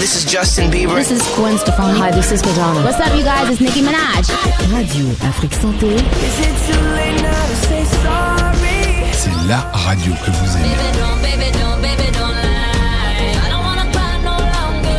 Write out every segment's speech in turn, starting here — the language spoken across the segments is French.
this is Justin Bieber. This is Gwen Stefani. Hi, this is Madonna. What's up, you guys? It's Nicki Minaj. Radio Afrique Santé. Is it too late now to say sorry? C'est la radio que vous aimez. Baby, don't lie. I don't wanna cry no longer.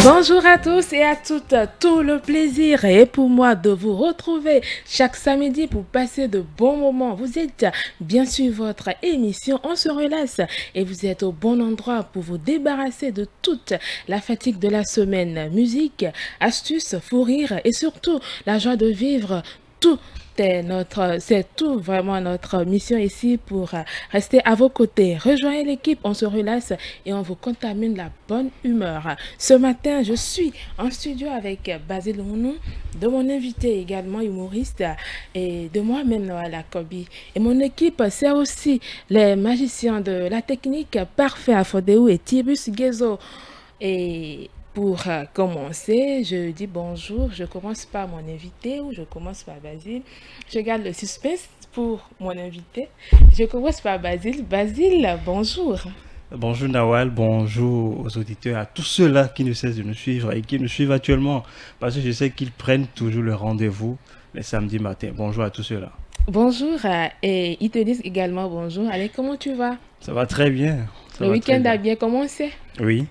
Bonjour à tous et à toutes, tout le plaisir est pour moi de vous retrouver chaque samedi pour passer de bons moments. Vous êtes bien sûr votre émission On se relaxe et vous êtes au bon endroit pour vous débarrasser de toute la fatigue de la semaine. Musique, astuces, fou rire et surtout la joie de vivre. C'est tout vraiment notre mission ici pour rester à vos côtés. Rejoignez l'équipe, on se relaxe et on vous contamine la bonne humeur. Ce matin, je suis en studio avec Basile Ounou, de mon invité également humoriste et de moi-même Noël Akobi. Et mon équipe, c'est aussi les magiciens de la technique, Parfait Afodéou et Tibus Gezo. Et pour commencer, je dis bonjour. Je commence par mon invité ou je commence par Basile. Je garde le suspense pour mon invité. Je commence par Basile. Basile, bonjour. Bonjour Nawal, bonjour aux auditeurs, à tous ceux-là qui ne cessent de nous suivre et qui nous suivent actuellement. Parce que je sais qu'ils prennent toujours le rendez-vous les samedis matins. Bonjour à tous ceux-là. Bonjour et ils te disent également bonjour. Allez, comment tu vas? Ça va très bien. Le week-end a bien commencé? Oui.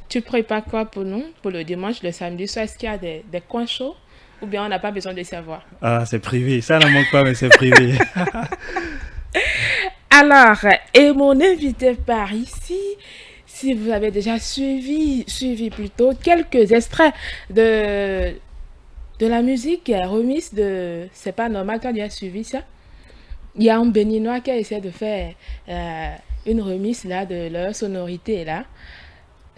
Tu prépares quoi pour nous, pour le dimanche, le samedi soir? Est-ce qu'il y a des coins chauds ou bien on n'a pas besoin de savoir? Ah, c'est privé. Ça n'en manque pas, mais c'est privé. Alors, et mon invité par ici, si vous avez déjà suivi plutôt quelques extraits de la musique remise de C'est pas normal, toi tu as suivi ça? Il y a un Béninois qui a essayé de faire une remise là de leur sonorité là.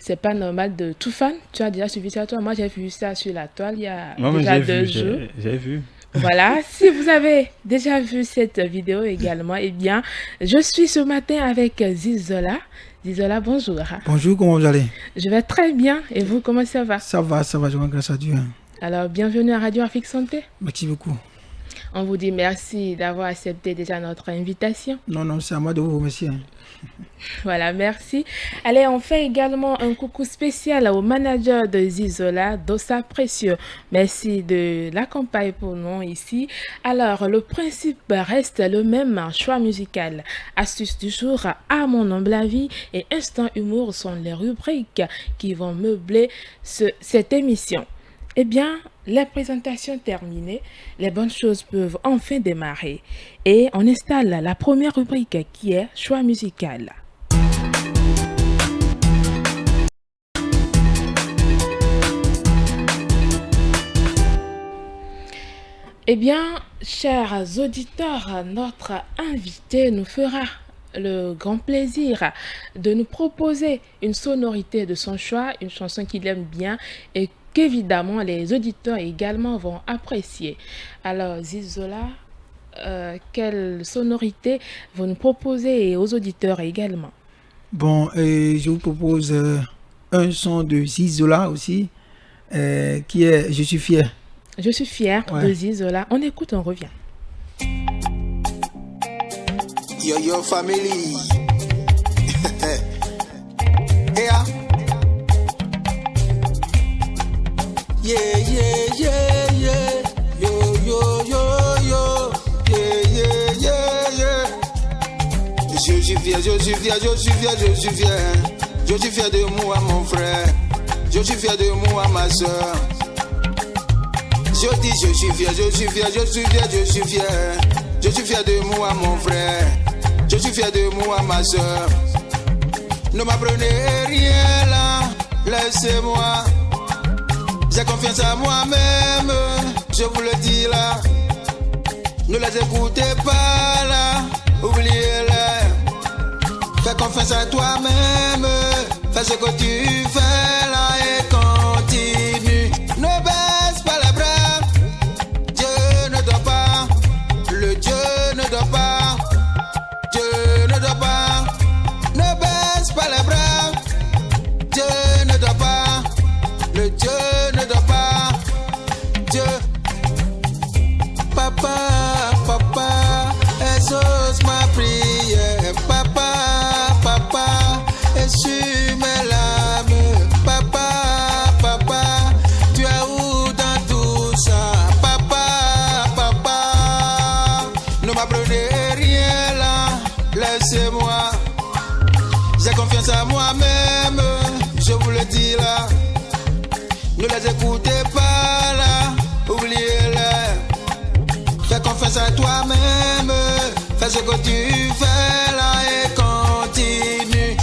C'est pas normal de Toufan. Tu as déjà suivi ça toi? Moi j'ai vu ça sur la toile il y a déjà 2 jours. J'ai vu. Voilà, si vous avez déjà vu cette vidéo également, eh bien, je suis ce matin avec Zizola. Zizola, bonjour. Bonjour, comment vous allez? Je vais très bien. Et vous, comment ça va? Ça va, je vois grâce à Dieu. Alors, bienvenue à Radio Afrique Santé. Merci beaucoup. On vous dit merci d'avoir accepté déjà notre invitation. Non, c'est à moi de vous remercier. Voilà, merci. Allez, on fait également un coucou spécial au manager de Zizola, Dossa Précieux. Merci de l'accompagner pour nous ici. Alors, le principe reste le même, choix musical. Astuce du jour, à mon humble avis, et instant humour sont les rubriques qui vont meubler cette émission. Eh bien, la présentation terminée, les bonnes choses peuvent enfin démarrer. Et on installe la première rubrique qui est choix musical. Eh bien, chers auditeurs, notre invité nous fera le grand plaisir de nous proposer une sonorité de son choix, une chanson qu'il aime bien et qu'évidemment les auditeurs également vont apprécier. Alors Zizola, quelle sonorité vous nous proposez aux auditeurs également? Bon, je vous propose un son de Zizola aussi, qui est Je suis fier. Je suis fier de Zizola. On écoute, on revient. Yo family. Yeah. Yeah. Yo. Yeah. Je suis fier. Je suis fier de moi, mon frère. Je suis fier de moi, ma soeur. Je dis je suis fier. Je suis fier de moi, mon frère. Je suis fier de moi, ma soeur. Ne m'apprenez rien là, laissez-moi. J'ai confiance à moi-même, je vous le dis là. Ne les écoutez pas là, oubliez-les. Fais confiance à toi-même, fais ce que tu fais là et continue. Ne baisse pas les bras, Dieu ne dort pas, le Dieu ne dort pas, Dieu ne dort pas. Ne baisse pas les bras, Dieu ne Ne m'apprenez rien là, laissez-moi. J'ai confiance en moi-même, je vous le dis là. Ne les écoutez pas là, oubliez-les. Fais confiance à toi-même, fais ce que tu fais là et continue.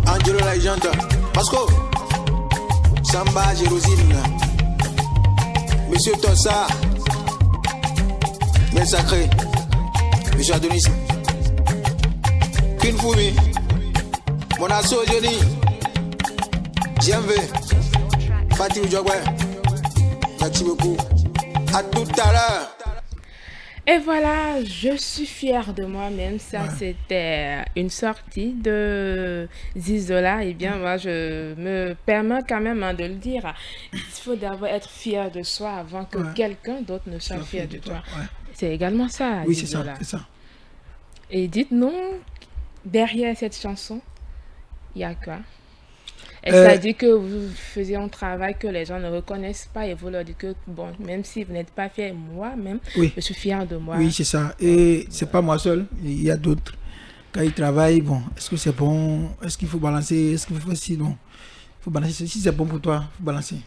Angelo la légende, Pasco, Samba Jérosine, Monsieur Tossa, Mel Sacré, Monsieur Adonis, Queen Fumi, mon asso Johnny, JMV, Fatih Oujogwe. Merci beaucoup. À tout à l'heure. Et voilà, je suis fière de moi-même. Ça, c'était une sortie de Zizola. Eh bien, moi, je me permets quand même de le dire. Il faut d'abord être fier de soi avant que quelqu'un d'autre ne soit fier de toi. C'est également ça, Oui, c'est ça, Zizola. c'est ça. Et dites-nous, derrière cette chanson, il y a quoi? Est-ce ça dit que vous faisiez un travail que les gens ne reconnaissent pas et vous leur dites que, bon, même si vous n'êtes pas fier, moi-même, je suis fier de moi. Oui, c'est ça. Et c'est pas moi seul, il y a d'autres. Quand ils travaillent, bon, est-ce que c'est bon? Est-ce qu'il faut balancer? Est-ce qu'il faut faire ci? Non. Il faut balancer. Si c'est bon pour toi, il faut balancer.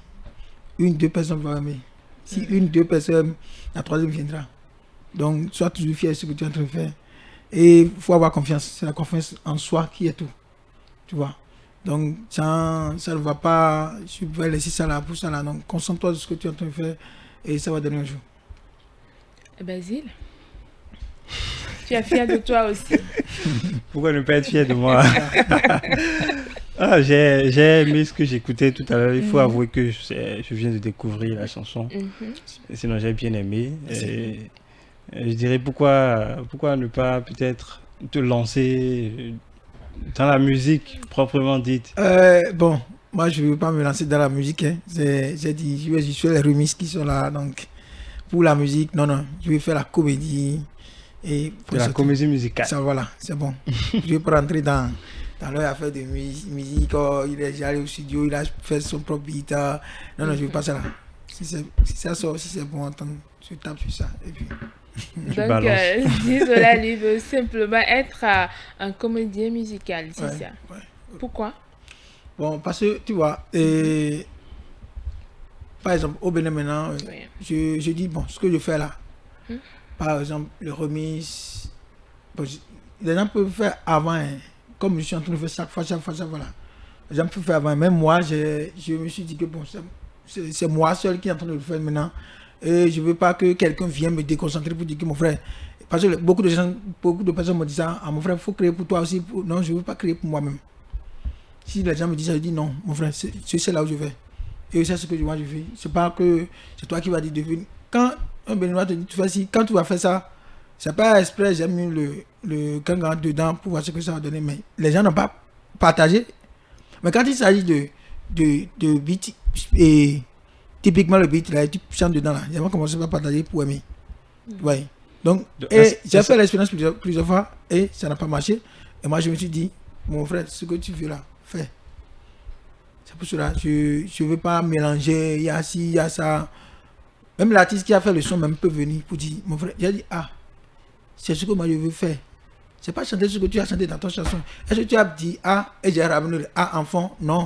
Une, deux personnes vont aimer. Si une, deux personnes, la troisième viendra. Donc, sois toujours fier de ce que tu es en train de faire. Et il faut avoir confiance. C'est la confiance en soi qui est tout. Tu vois? Donc, ça ne va pas. Je vais laisser ça là pour ça là. Donc, concentre-toi sur ce que tu es en train de faire et ça va donner un jour. Basile, tu es fier de toi aussi? Pourquoi ne pas être fier de moi? J'ai aimé ce que j'écoutais tout à l'heure. Il faut avouer que je viens de découvrir la chanson. Sinon, j'ai bien aimé. Et je dirais pourquoi ne pas peut-être te lancer dans la musique proprement dite. Bon, moi je ne veux pas me lancer dans la musique. Hein. J'ai dit, je vais faire les remixes qui sont là. Donc, pour la musique, non, je vais faire la comédie. Et pour la comédie musicale. Ça, voilà, c'est bon. Je ne vais pas rentrer dans leur affaire de musique. Oh, il est déjà allé au studio, il a fait son propre beat. Non, je ne veux pas ça là. Si ça sort, si c'est bon, entendre, je tape sur ça. Et puis... Donc, Zizola, lui, veut simplement être un comédien musical, c'est ça. Ouais. Pourquoi? Bon, parce que, tu vois, par exemple, au Bénin maintenant, je dis, bon, ce que je fais là, par exemple, le remise, bon, les gens peuvent faire avant, hein, comme je suis en train de faire chaque fois, voilà. Les gens peuvent faire avant. Même moi, je me suis dit que, bon, c'est moi seul qui est en train de le faire maintenant. Et je ne veux pas que quelqu'un vienne me déconcentrer pour dire que mon frère... Parce que beaucoup de personnes me disent ça, mon frère, il faut créer pour toi aussi. Non, je ne veux pas créer pour moi-même. Si les gens me disent ça, je dis non, mon frère, c'est là où je vais. Et c'est ce que moi je fais. C'est pas que c'est toi qui vas dire de venir. Quand un Béninois te dit, tu fais ci, quand tu vas faire ça, c'est pas exprès, j'ai mis le kangan dedans pour voir ce que ça va donner. Mais les gens n'ont pas partagé. Mais quand il s'agit de beat et... Typiquement, le beat, là, tu chantes dedans, là. J'ai commencé par partager pour aimer. Ouais. Donc, j'ai fait l'expérience plusieurs fois et ça n'a pas marché. Et moi, je me suis dit, mon frère, ce que tu veux là, fais. C'est pour cela, je ne veux pas mélanger, il y a ci, il y a ça. Même l'artiste qui a fait le son même peut venir pour dire, mon frère, j'ai dit, c'est ce que moi je veux faire. C'est pas chanter ce que tu as chanté dans ton chanson. Est-ce que tu as dit et j'ai ramené le en fond? Non.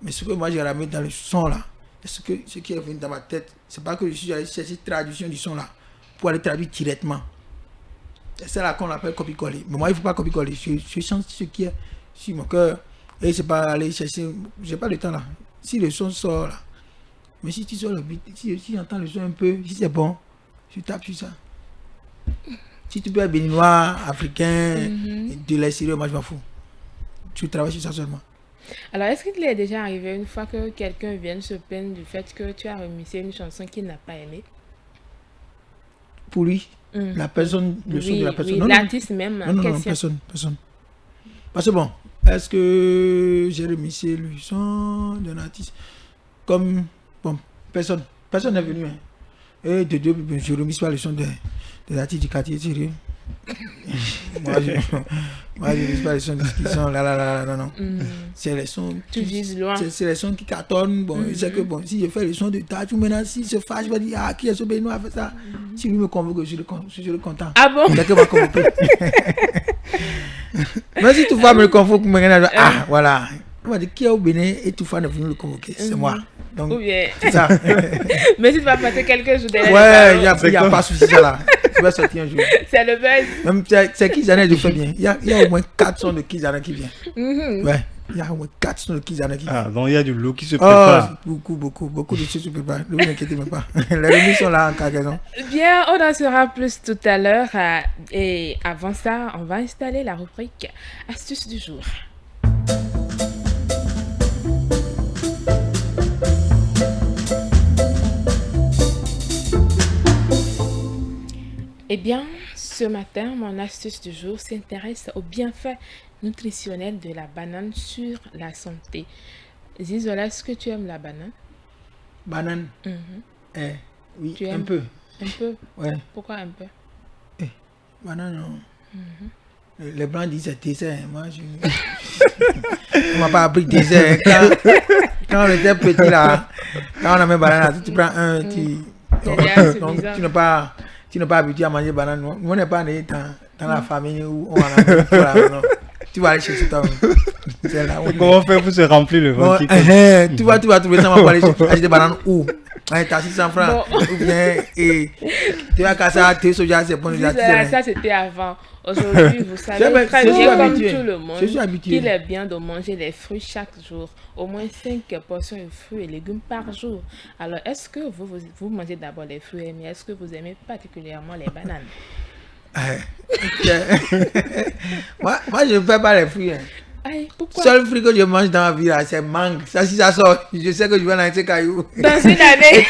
Mais ce que moi j'ai ramené dans le son là, ce qui est venu dans ma tête, c'est pas que je suis allé chercher traduction du son là pour aller traduire directement. C'est là qu'on appelle copier-coller. Mais moi, il ne faut pas copier-coller. Je chante ce qui est sur mon cœur. Et c'est pas aller chercher. J'ai pas le temps là. Si le son sort là, mais si tu sors le beat, si j'entends le son un peu, si c'est bon, je tape sur ça. Si tu peux être béninois, africain, de l'extérieur, moi je m'en fous. Tu travailles sur ça seulement. Alors, est-ce qu'il est déjà arrivé une fois que quelqu'un vienne se plaindre du fait que tu as remixé une chanson qu'il n'a pas aimée? Pour lui, la personne, le son de la personne. Oui, l'artiste même. Non, personne. Parce que bon, est-ce que j'ai remixé le son d'un artiste? Comme, bon, personne n'est venu. Hein. Et de deux, je ne remixe pas le son des artistes du quartier, sérieux. Moi, je ne lis pas les sons qui sont là, non. C'est les sons. Tu vises loin. C'est les sons qui cartonnent. Bon, je sais que bon, si je fais les sons de Tadjou, maintenant, s'il se fâche, je vais dire, qui est ce Benoît a fait ça. Si lui me convoque, je suis le content. Ah bon? Quelqu'un m'a convoqué. Mais si Toufa me le convoque, voilà. On va dire, qui est au Bénin et Toufa est venu le convoquer? C'est moi. Donc, Ou bien. c'est ça. Mais si tu vas passer quelques jours derrière. Ouais, il n'y a pas de souci, ça là. Tu vas sortir un jour. C'est le buzz. Même c'est Kizana, je fais bien. Il y a au moins 4 sons de Kizana qui viennent. Ouais, il y a au moins 4 sons de Kizana qui viennent. Ah, donc il y a du lot qui se prépare. Beaucoup de choses se préparent. Ne vous inquiétez même pas. Les remis sont là en cargaison. Bien, on en saura plus tout à l'heure. Et avant ça, on va installer la rubrique Astuce du jour. Eh bien, ce matin, mon astuce du jour s'intéresse aux bienfaits nutritionnels de la banane sur la santé. Zizola, est-ce que tu aimes la banane? Banane. Oui, Tu un aimes? peu. Un peu? Ouais. Pourquoi un peu? Banane, non. Les blancs disent c'est dessert. Moi, on m'a pas appris dessert. Quand on était petit là, quand on a mis banane, tu prends un, donc tu n'es pas habitué à manger banane. Nous, on n'est pas né dans la famille où on a non. Tu vas aller chercher toi. C'est là où Comment faire pour se remplir le ventre? tu vas trouver ça, on va aller acheter des bananes où? T'as 600 francs. Ou bien, et tu vas casser à tes soja, c'est bon déjà. Ça, c'était avant. Aujourd'hui, vous savez très bien comme tout le monde qu'il est bien de manger les fruits chaque jour. Au moins 5 portions de fruits et légumes par jour. Alors, est-ce que vous mangez d'abord les fruits, mais est-ce que vous aimez particulièrement les bananes? Moi, je ne fais pas les fruits. Aïe, pourquoi? Seul fruit que je mange dans la vie, là, c'est mangue. Ça, si ça sort, je sais que je vais lancer caillou. Dans une année.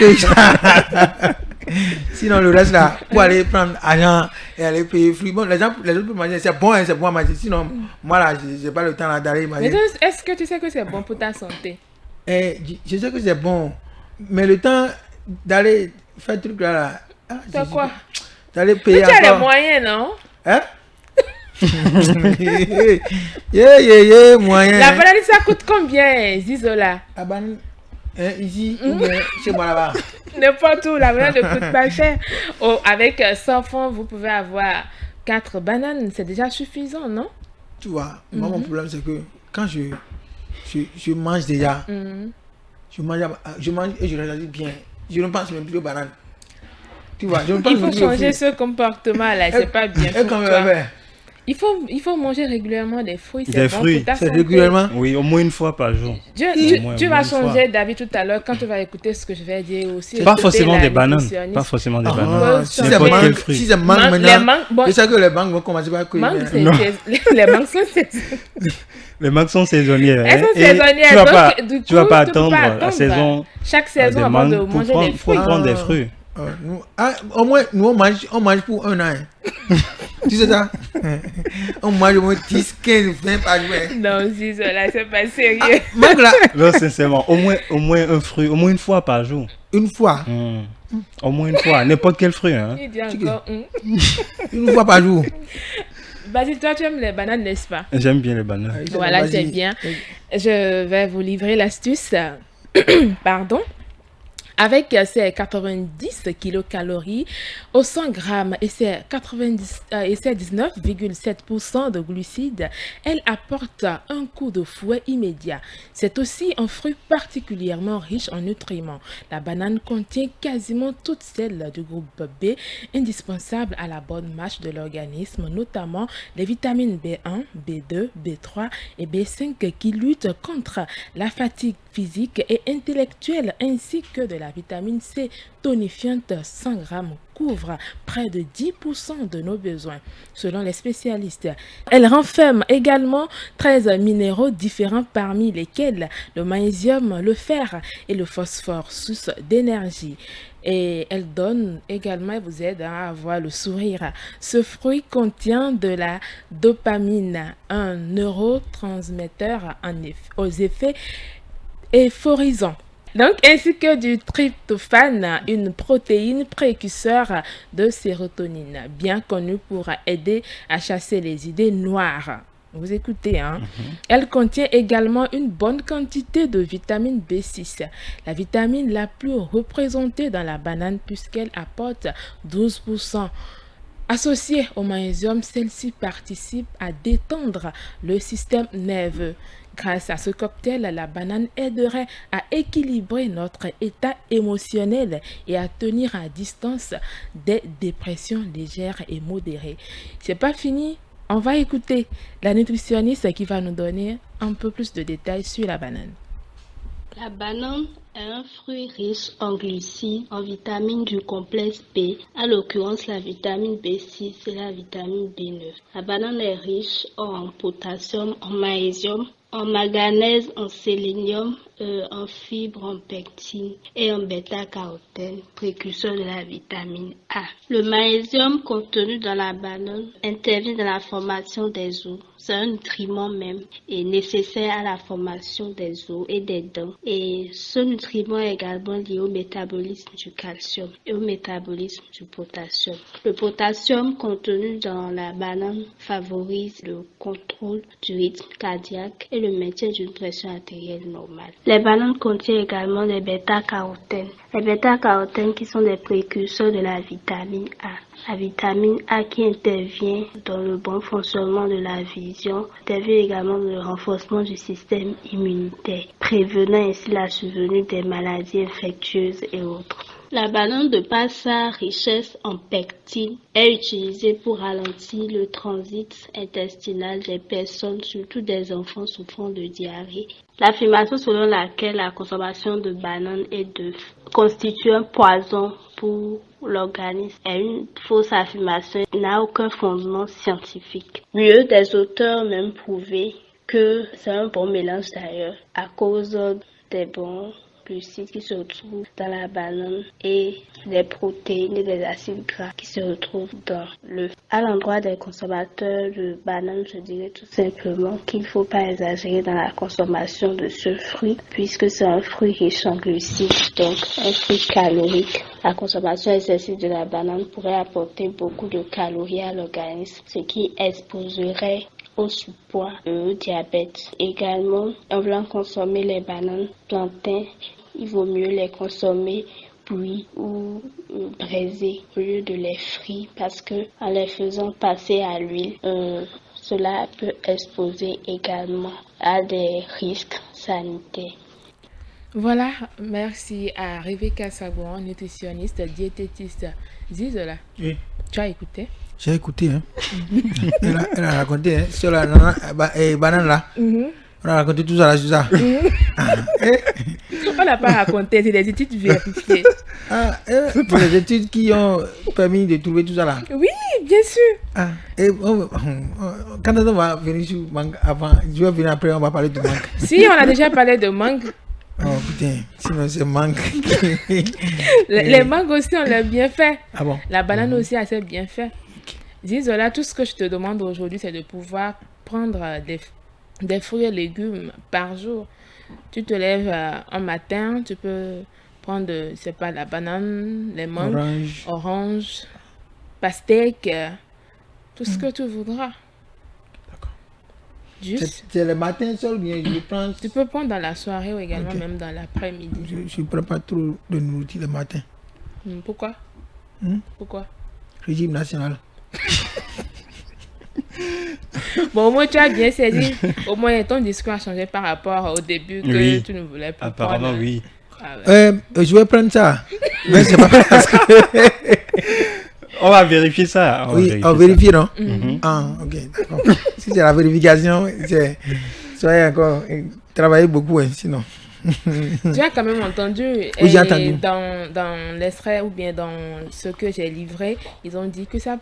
Sinon, le reste, là, pour aller prendre argent et aller payer fruits. Bon, les autres peuvent manger, c'est bon à manger. Sinon, moi, là, je n'ai pas le temps là, d'aller manger. Mais est-ce que tu sais que c'est bon pour ta santé? Je sais que c'est bon. Mais le temps d'aller faire truc là. C'est quoi? D'aller payer. Mais tu as les moyens, non? Hein? Moyen. La banane, ça coûte combien, Zizola? La banane, ici, ou bien chez moi là-bas. N'importe où, la banane ne coûte pas cher. Oh, avec 100 francs, vous pouvez avoir 4 bananes. C'est déjà suffisant, non? Tu vois, moi, mon problème, c'est que quand je mange déjà, je mange et je réalise bien. Je ne pense même plus aux bananes. Tu vois, je ne pense Il faut changer ce comportement-là, c'est pas bien pour toi. Il faut manger régulièrement des fruits. Des fruits, pour ta c'est santé. régulièrement. Oui, au moins une fois par jour. Tu vas changer d'avis tout à l'heure quand tu vas écouter ce que je vais dire aussi. Pas forcément des bananes. Pas forcément des bananes. Si c'est mangue, maintenant, je sais que les mangues vont commencer par courir. Les mangues sont saisonnières. Les mangues sont saisonnières. Elles sont saisonnières. Tu vas pas attendre la saison. Chaque saison avant de manger des fruits. Pour prendre des fruits. Au moins, nous on mange pour un an. Tu sais ça? On mange au moins 10, 15, 20 par jour. Non, si cela, c'est pas sérieux. Non, sincèrement, au moins un fruit, au moins une fois par jour. Une fois? Au moins une fois, n'importe quel fruit. Hein. Il dit encore, une fois par jour. Vas-y, toi, tu aimes les bananes, n'est-ce pas? J'aime bien les bananes. Voilà, c'est bien. Je vais vous livrer l'astuce. Pardon. Avec ses 90 kilocalories au 100 grammes et ses 19,7% de glucides, elle apporte un coup de fouet immédiat. C'est aussi un fruit particulièrement riche en nutriments. La banane contient quasiment toutes celles du groupe B, indispensables à la bonne marche de l'organisme, notamment les vitamines B1, B2, B3 et B5 qui luttent contre la fatigue physique et intellectuelle ainsi que de la vitamine C tonifiante. 100 grammes couvre près de 10% de nos besoins, selon les spécialistes. Elle renferme également 13 minéraux différents parmi lesquels le magnésium, le fer et le phosphore, source d'énergie. Et elle donne également, elle vous aide à avoir le sourire. Ce fruit contient de la dopamine, un neurotransmetteur aux effets euphorisants. Donc, ainsi que du tryptophane, une protéine précurseur de sérotonine, bien connue pour aider à chasser les idées noires. Vous écoutez, hein? Elle contient également une bonne quantité de vitamine B6, la vitamine la plus représentée dans la banane puisqu'elle apporte 12%. Associée au magnésium, celle-ci participe à détendre le système nerveux. Grâce à ce cocktail, la banane aiderait à équilibrer notre état émotionnel et à tenir à distance des dépressions légères et modérées. C'est pas fini. On va écouter la nutritionniste qui va nous donner un peu plus de détails sur la banane. La banane est un fruit riche en glucides, en vitamines du complexe B, à l'occurrence la vitamine B6 et la vitamine B9. La banane est riche en potassium, en magnésium, en manganèse, en sélénium, en fibres, en pectine et en bêta-carotène, précurseur de la vitamine A. Le magnésium contenu dans la banane intervient dans la formation des os. C'est un nutriment même et nécessaire à la formation des os et des dents. Et ce nutriment est également lié au métabolisme du calcium et au métabolisme du potassium. Le potassium contenu dans la banane favorise le contrôle du rythme cardiaque et le maintien d'une pression artérielle normale. Les bananes contiennent également des bêta-carotènes. Les bêta-carotènes qui sont des précurseurs de la vitamine A. La vitamine A qui intervient dans le bon fonctionnement de la vision, intervient également dans le renforcement du système immunitaire, prévenant ainsi la survenue des maladies infectieuses et autres. La banane, de par sa richesse en pectine, est utilisée pour ralentir le transit intestinal des personnes, surtout des enfants souffrant de diarrhée. L'affirmation selon laquelle la consommation de bananes et d'œufs constitue un poison pour l'organisme est une fausse affirmation et n'a aucun fondement scientifique. Mieux, des auteurs ont même prouvé que c'est un bon mélange d'ailleurs à cause des bons glucides qui se retrouvent dans la banane et des protéines et des acides gras qui se retrouvent dans l'œuf. À l'endroit des consommateurs de bananes, je dirais tout simplement qu'il ne faut pas exagérer dans la consommation de ce fruit puisque c'est un fruit riche en glucides, donc un fruit calorique. La consommation excessive de la banane pourrait apporter beaucoup de calories à l'organisme, ce qui exposerait au surpoids et au diabète. Également, en voulant consommer les bananes plantains, il vaut mieux les consommer bouillies ou braisées au lieu de les frire parce que en les faisant passer à l'huile, cela peut exposer également à des risques sanitaires. Voilà, merci à Rebecca Sabouan, nutritionniste, diététiste. Zizola, Oui. tu as écouté? J'ai écouté, hein. Elle a raconté, hein, sur la banane là. On a raconté tout ça là, sur ça. On n'a pas raconté, c'est des études vérifiées. Pour les études qui ont permis de trouver tout ça là. Oui, bien sûr. Quand on va venir sur mangue avant, je vais venir après, on va parler de mangue. Si, on a déjà parlé de mangue. Oh putain, sinon c'est mangue. Les mangues aussi, on l'a bien fait. Ah bon? La banane aussi, assez bien fait. Zizola, tout ce que je te demande aujourd'hui, c'est de pouvoir prendre des fruits et légumes par jour. Tu te lèves un matin, tu peux prendre, c'est pas la banane, les mangues, orange, pastèque, tout ce que tu voudras. D'accord. Juste. C'est le matin seul, bien je prends. Tu peux prendre dans la soirée ou également même dans l'après-midi. Je ne prends pas trop de nourriture le matin. Pourquoi? Pourquoi? Régime national. Bon, au moins tu as bien saisi. Au moins ton discours a changé par rapport au début que tu ne voulais pas apparemment prendre. Oui. Ah ouais. Je vais prendre ça. Mais c'est pas parce que. On va vérifier ça. On vérifie, non? Ah, ok, d'accord. Si c'est la vérification, soyez encore. Travaillez beaucoup, hein, sinon. Tu as quand même entendu, Oui, j'ai entendu. dans l'extrait ou bien dans ce que j'ai livré, ils ont dit que ça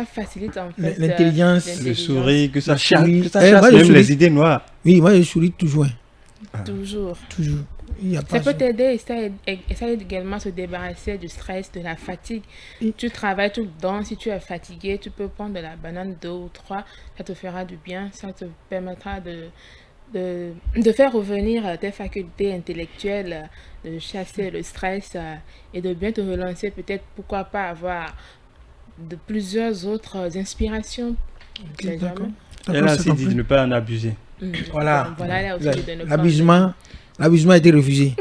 facilite en fait l'intelligence, le sourire, que ça Le chasse, souris. que ça chasse Moi, je même souris. les idées noires. Oui, moi je souris toujours. Toujours. Toujours. Il y a Ça pas peut t'aider, ça aide également à se débarrasser du stress, de la fatigue. Tu travailles tout le temps, si tu es fatigué, tu peux prendre de la banane 2 ou 3, ça te fera du bien, ça te permettra de faire revenir tes facultés intellectuelles, de chasser le stress et de bien te relancer, peut-être pourquoi pas avoir de plusieurs autres inspirations. On sait D'accord. jamais. Elle a c'est aussi dit compris. de ne pas en abuser. Voilà. Voilà, elle a aussi dit de ne pas L'abusement a été refusé.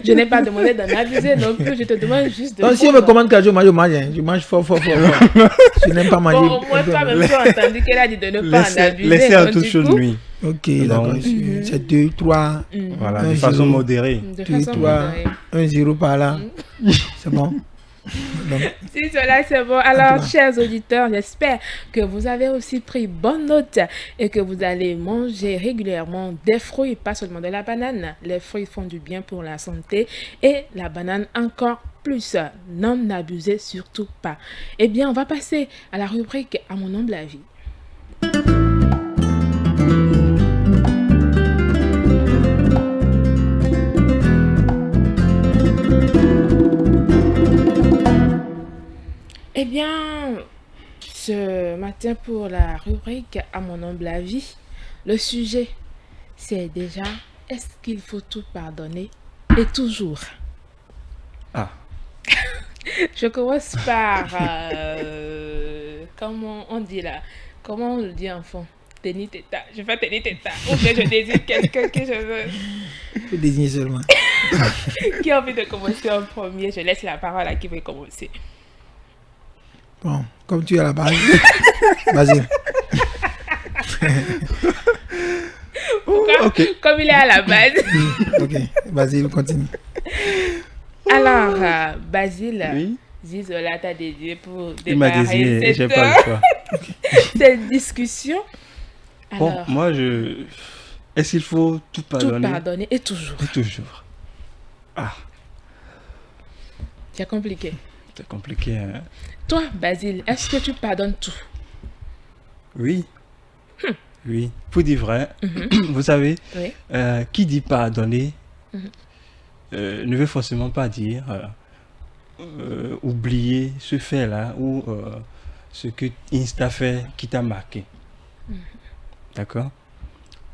Je n'ai pas demandé d'en abuser non plus, je te demande juste de. Donc, si on me commande quelque chose, moi, je mange. Hein. Je mange fort. Je n'aime pas manger. Bon, au moins, toi, même tu as entendu qu'elle a dit de ne pas en abuser. Laissez à donc, toute du chose coup, nuit. Ok, d'accord. C'est 2, 3, Voilà, Un de façon zéro. modérée. De 2, façon 3, modérée. 1, 0 par là. C'est bon. Donc, Si cela c'est bon. Alors, chers auditeurs, j'espère que vous avez aussi pris bonne note et que vous allez manger régulièrement des fruits, pas seulement de la banane. Les fruits font du bien pour la santé et la banane encore plus. N'en abusez surtout pas. Eh bien, on va passer à la rubrique à mon humble avis. Eh bien, ce matin pour la rubrique à mon humble avis, le sujet, c'est déjà est-ce qu'il faut tout pardonner et toujours. Ah. Je commence par comment on dit là, comment on le dit enfant, tenir teta. Je fais tenir teta. Ou bien je désigne quelqu'un que je veux. je peux désigner seulement. Qui a envie de commencer en premier? Je laisse la parole à qui veut commencer. Bon, comme tu es à la base, vas-y. Pourquoi? Ok. Comme il est à la base. Ok, vas-y, continue. Alors, Basile, Oui. Zizola t'a dédié pour Il m'a désigné, démarrer j'ai pas le choix. cette discussion. Bon, Alors, moi, est-ce qu'il faut tout tout pardonner pardonner et toujours. et toujours? Ah, C'est compliqué. c'est compliqué, hein. Toi, Basile, est-ce que tu pardonnes tout? Oui. Oui. Pour dire vrai, vous savez, Oui. qui dit pardonner ne veut forcément pas dire oublier ce fait-là ou ce que t'a fait qui t'a marqué. D'accord?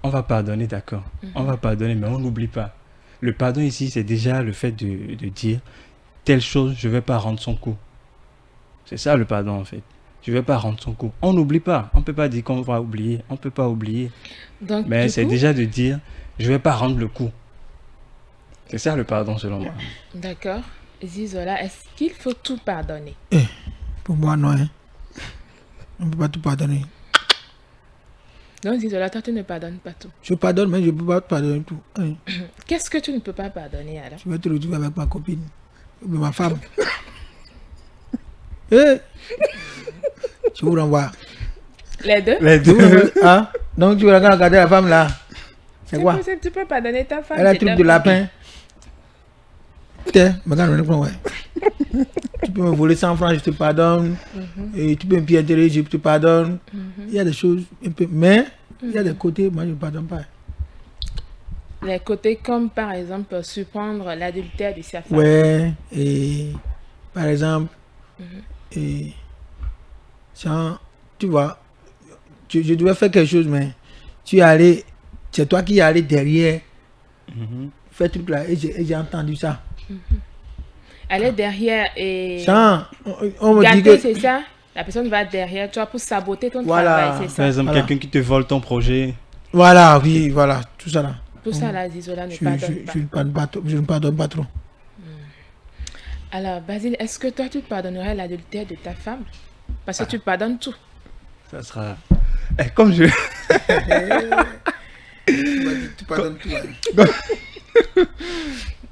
On va pardonner, d'accord. On va pardonner, mais on n'oublie pas. Le pardon ici, c'est déjà le fait de dire telle chose, je ne vais pas rendre son coup. C'est ça le pardon en fait. Je ne vais pas rendre son coup. On n'oublie pas. On ne peut pas dire qu'on va oublier. On ne peut pas oublier. Donc, Mais du c'est coup, déjà de dire je ne vais pas rendre le coup. C'est ça le pardon selon moi. d'accord. Zizola, est-ce qu'il faut tout pardonner? Pour moi, non. Hein. On ne peut pas tout pardonner. Donc, Zizola, toi, tu ne pardonnes pas tout. Je pardonne, mais je ne peux pas pardonner tout. Hein. Qu'est-ce que tu ne peux pas pardonner alors? Je vais te retrouver avec ma copine, ou ma femme. Je vous renvoie. Les deux? Les Je vous renvoie. Ah, donc tu vas regarder la femme là. C'est quoi? Tu peux pardonner ta femme. Elle a c'est truc ta de femme. lapin. Tiens, regarde, ouais. Tu peux me voler 100 francs, je te pardonne. Et tu peux me piétiner, je te pardonne. Il y a des choses un peu. Mais il y a des côtés, moi je ne pardonne pas. Les côtés comme par exemple surprendre l'adultère de sa femme. Ouais, et par exemple, et sans, tu vois, je devais faire quelque chose, mais tu es allé, c'est toi qui es allé derrière, faire truc là, et j'ai entendu ça. Aller derrière et Sans, on me dit gâter, que. c'est ça? La personne va derrière toi pour saboter ton Voilà. travail, c'est Par ça? exemple, Voilà. quelqu'un qui te vole ton projet. Voilà, oui, voilà, tout ça là. Tout ça, là, Zizola ne Je, pardonne je, pas. je ne pardonne pas trop, je ne pardonne pas trop. Alors, Basile, est-ce que toi, tu pardonnerais l'adultère de ta femme? Parce que tu pardonnes tout. Ça sera. Comme je. Tu pardonnes tout. Hein.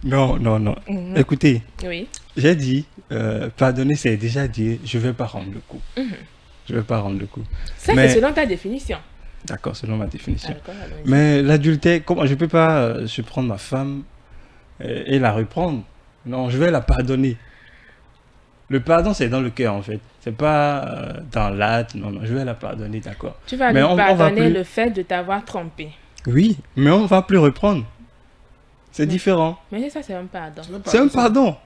Non, non, non. Écoutez, Oui. j'ai dit, pardonner, c'est déjà dire, je ne vais pas rendre le coup. Je ne vais pas rendre le coup. Ça, Mais- c'est selon ta définition. D'accord, selon ma définition. D'accord, allons-y. Mais l'adultère, comment je ne peux pas surprendre ma femme et la reprendre. Non, je vais la pardonner. Le pardon, c'est dans le cœur, en fait. C'est pas dans l'acte. Non, non, je vais la pardonner, d'accord. Tu vas Mais lui on va pardonner plus- le fait de t'avoir trompé. Oui, mais on ne va plus reprendre. C'est différent. Mais ça, c'est un pardon. C'est un pardon.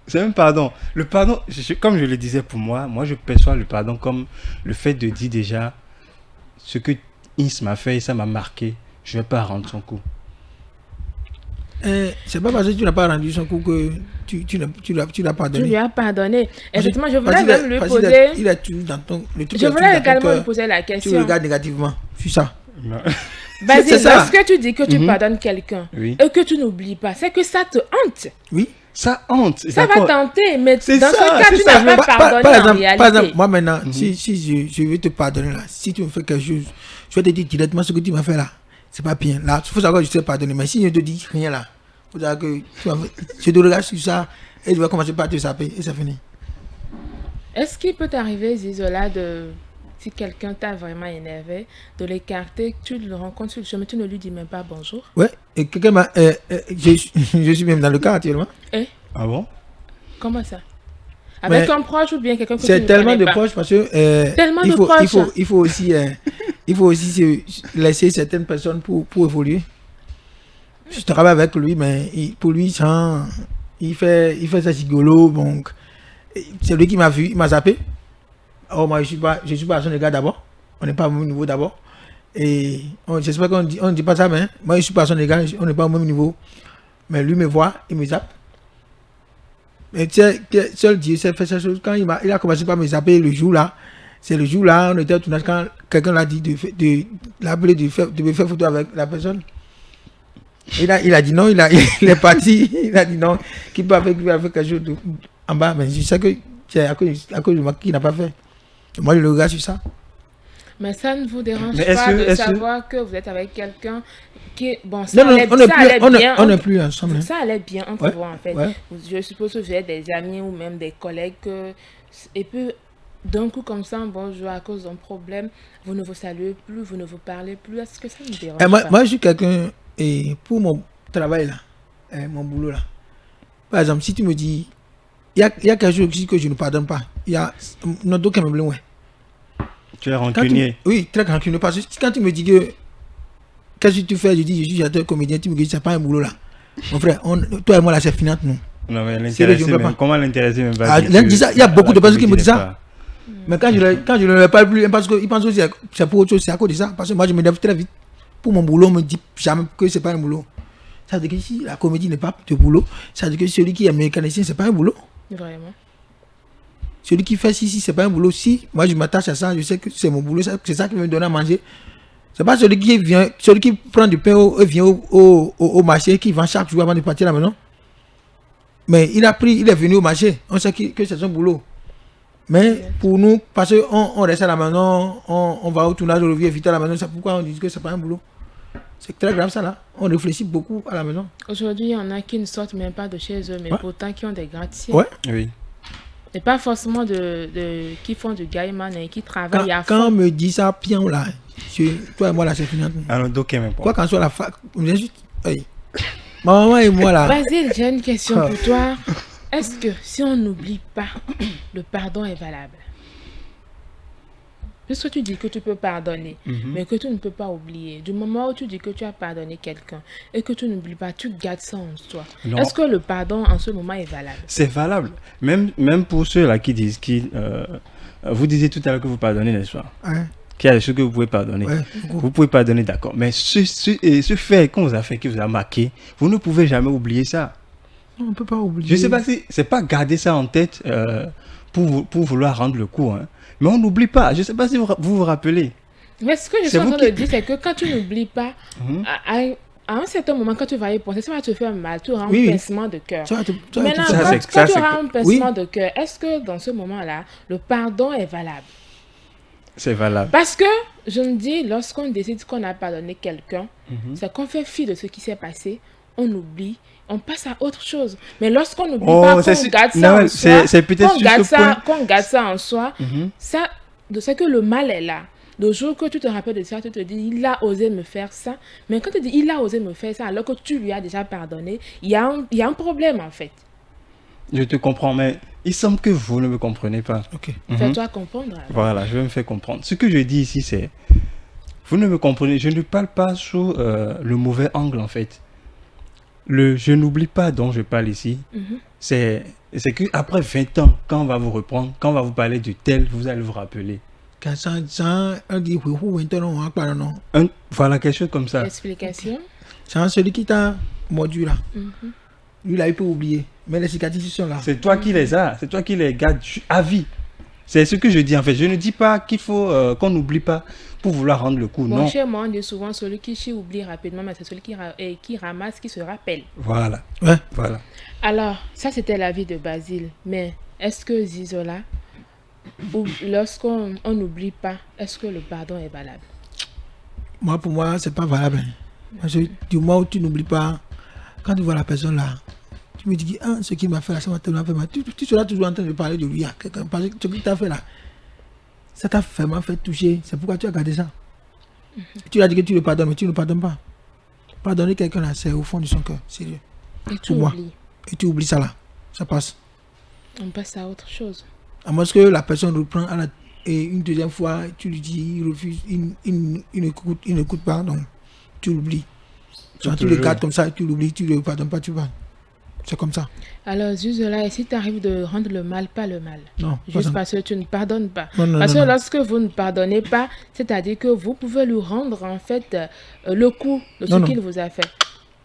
C'est un pardon. Le pardon, comme je le disais pour moi, je perçois le pardon comme le fait de dire déjà ce que Is m'a fait et ça m'a marqué. je vais pas rendre son coup. C'est pas parce que tu n'as pas rendu son coup que tu l'as pardonné. Tu lui as pardonné. Effectivement, je Parce voulais qu'il même lui parce qu'il poser... il a tué dans ton... Le truc Je est tué voulais dans ton également lui cœur. poser la Tu le question. regardes négativement. C'est ça. Non. Vas-y, C'est ça. lorsque tu dis que tu pardonnes quelqu'un Oui. et que tu n'oublies pas, c'est que ça te hante. Oui. Ça hante. Ça va d'accord. tenter, mais dans C'est ce ça, cas, c'est tu ça. n'as pas pardonné Par en exemple, réalité. moi maintenant, si je vais te pardonner là, si tu me fais quelque chose, je vais te dire directement ce que tu m'as fait là. C'est pas bien. Là, il faut savoir que je t'ai pardonné. Mais si je te dis rien là, il faut savoir que je te regarde sur ça et je vais commencer par te saper et c'est fini. Est-ce qu'il peut t'arriver, Zizola, si quelqu'un t'a vraiment énervé, de l'écarter, tu le rencontres sur le chemin, tu ne lui dis même pas bonjour? Ouais, et quelqu'un m'a. Je suis même dans le cas actuellement. Ah bon? Comment ça? Avec Mais un proche ou bien quelqu'un que tu c'est ne tellement connais de pas? proches parce que Tellement il de faut, proches. il faut aussi se laisser certaines personnes pour évoluer. Je travaille avec lui, mais pour lui, il fait ça rigolo. Donc, c'est lui qui m'a vu, il m'a zappé. Oh, moi, je suis pas à son égard d'abord. On n'est pas au même niveau d'abord. Et j'espère qu'on ne dit pas ça, mais moi, je suis pas à son égard, on n'est pas au même niveau. Mais lui me voit, il me zappe. Mais tu sais, seul Dieu sait faire cette chose. Quand il a commencé par me zapper le jour là, c'est le jour là, on était au tournage, quand quelqu'un l'a dit de l'appeler, de me faire photo avec la personne. Il a dit non, il est parti, il a dit non, qu'il peut faire quelque chose en bas, mais je sais que c'est à cause de moi qu'il n'a pas fait. Et moi, je le regarde sur ça. Mais ça ne vous dérange Mais pas de est-ce que- savoir que vous êtes avec quelqu'un qui... Bon, ça Non, allait, on n'est ça allait bien. on n'est plus ensemble. hein. Ça allait bien entre Ouais, vous, en fait. ouais. Je suppose que vous êtes des amis ou même des collègues. Et puis, d'un coup, comme ça, bonjour, à cause d'un problème, vous ne vous saluez plus, vous ne vous parlez plus. Est-ce que ça ne dérange Et pas? moi, je suis quelqu'un, et pour mon travail là, mon boulot là, par exemple, si tu me dis, il y a quelque chose aussi que je ne pardonne pas, il y a notre dos qui me blâme. Tu es rancunier. Oui, très rancunier. Parce que quand tu me dis que, qu'est-ce que tu fais, je dis, je suis acteur comédien, tu me dis, c'est pas un boulot là. Mon frère, toi et moi là, c'est finant, nous. Non, mais C'est vrai, je l'intéresser ne peux même. pas. Comment l'intéresser même pas Ah, dire il que dit ça, il y a beaucoup de la personnes qui me comédie disent n'est ça. pas- Mais quand je ne le parle plus, parce qu'ils pensent aussi que c'est pour autre chose, c'est à cause de ça. Parce que moi, je me lève très vite. Pour mon boulot, on me dit jamais que c'est pas un boulot. Ça veut dire que si la comédie n'est pas de boulot, ça veut dire que celui qui est mécanicien, c'est pas un boulot. Vraiment. Celui qui fait si c'est pas un boulot. Si moi je m'attache à ça, je sais que c'est mon boulot, c'est ça qui me donne à manger. C'est pas celui qui prend du pain vient au marché, qui vend chaque jour avant de partir à la maison. Mais il est venu au marché, on sait que c'est son boulot. Mais pour nous, parce qu'on reste à la maison, on va au tournage, on revient vite à la maison, c'est pourquoi on dit que c'est pas un boulot. C'est très grave ça là. On réfléchit beaucoup à la maison. Aujourd'hui, il y en a qui ne sortent même pas de chez eux, mais Ouais. pourtant qui ont des gratte-ciels. Ouais. Oui. Et pas forcément qui font du gaiman et qui travaillent à Quand on fond. me dit ça, pion là, toi et moi là, c'est fini. Alors, donc, même Quoi pas. qu'en soit la fac, on est juste. Hey. Ma maman et moi là. Basile, j'ai une question Ah. pour toi. Est-ce que si on n'oublie pas, le pardon est valable? Puisque tu dis que tu peux pardonner, mais que tu ne peux pas oublier. Du moment où tu dis que tu as pardonné quelqu'un et que tu n'oublies pas, tu gardes ça en toi. Non. Est-ce que le pardon en ce moment est valable? C'est valable. Même pour ceux-là qui disent qu'ils. Vous disiez tout à l'heure que vous pardonnez, n'est-ce pas? Hein? Qu'il y a des choses que vous pouvez pardonner. Ouais, beaucoup. Vous pouvez pardonner, d'accord. Mais ce fait qu'on vous a fait, qui vous a marqué, vous ne pouvez jamais oublier ça. On ne peut pas oublier. Je ne sais pas si c'est pas garder ça en tête pour vouloir rendre le coup, hein. Mais on n'oublie pas. Je ne sais pas si vous vous rappelez. Mais ce que je suis C'est en vous train de qui- dire, c'est que quand tu n'oublies pas, Mhm. à un certain moment, quand tu vas y penser, ça va te faire mal, tu auras un Oui, oui. pincement de cœur. Tu vas te- tu vas Maintenant, te- Ça, quand, c'est- quand ça, tu c'est auras que- un pincement oui. de cœur, est-ce que dans ce moment-là, le pardon est valable? C'est valable. Parce que, je me dis, lorsqu'on décide qu'on a pardonné quelqu'un, Mhm. c'est qu'on fait fi de ce qui s'est passé, on oublie, on passe à autre chose. Mais lorsqu'on n'oublie Oh, pas, c'est qu'on su- garde ça non, en c'est- soi, c'est peut-être qu'on sur garde ce point. qu'on garde ça en soi, Mhm. ça, c'est que le mal est là. Le jour que tu te rappelles de ça, tu te dis, il a osé me faire ça. Mais quand tu dis, il a osé me faire ça, alors que tu lui as déjà pardonné, il y a un problème en fait. Je te comprends, mais il semble que vous ne me comprenez pas. Ok. Mhm. Fais-toi comprendre. alors. Voilà, je vais me faire comprendre. Ce que je dis ici, c'est... Vous ne me comprenez, je ne parle pas sous le mauvais angle, en fait. Le je n'oublie pas dont je parle ici, Mhm. c'est qu'après 20 ans, quand on va vous reprendre, quand on va vous parler de tel, vous allez vous rappeler On dit oui, maintenant, non. Voilà, quelque chose comme ça. Explication. C'est celui qui t'a mordu là. Lui, là, il peut oublier. Mais les cicatrices sont là. C'est toi qui les as. C'est toi qui les gardes à vie. C'est ce que je dis en fait. Je ne dis pas qu'il faut qu'on n'oublie pas pour vouloir rendre le coup. Bon, non. chez moi, on dit souvent celui qui oublie rapidement, mais c'est celui qui ramasse, qui se rappelle. Voilà. Ouais. Voilà. Alors, ça c'était l'avis de Basile. Mais est-ce que Zizola, lorsqu'on n'oublie pas, est-ce que le pardon est valable? Moi, pour moi, c'est pas valable. Parce que du moment où tu n'oublies pas, quand tu vois la personne là, tu me dis, ah, ce qu'il m'a fait là, ça m'a tellement fait mal. Tu seras toujours en train de parler de lui à quelqu'un. Parce que ce qu'il t'a fait là, ça t'a vraiment fait toucher. C'est pourquoi tu as gardé ça. Tu as dit que tu le pardonnes, mais tu ne le pardonnes pas. Pardonner quelqu'un là, c'est au fond de son cœur. Sérieux. Et tu Pour moi. oublies. Et tu oublies ça là. Ça passe. On passe à autre chose. À moins que la personne reprend et une deuxième fois, tu lui dis, il refuse, il n'écoute pas, donc tu l'oublies. Quand tu le gardes comme ça, tu l'oublies, tu ne le pardonnes pas, tu vas. C'est comme ça. Alors, Zuzola, et si tu arrives de rendre le mal, pas le mal? Non. Juste parce que tu ne pardonnes pas. Non, Parce que non. lorsque vous ne pardonnez pas, c'est-à-dire que vous pouvez lui rendre en fait le coup de ce qu'il vous a fait.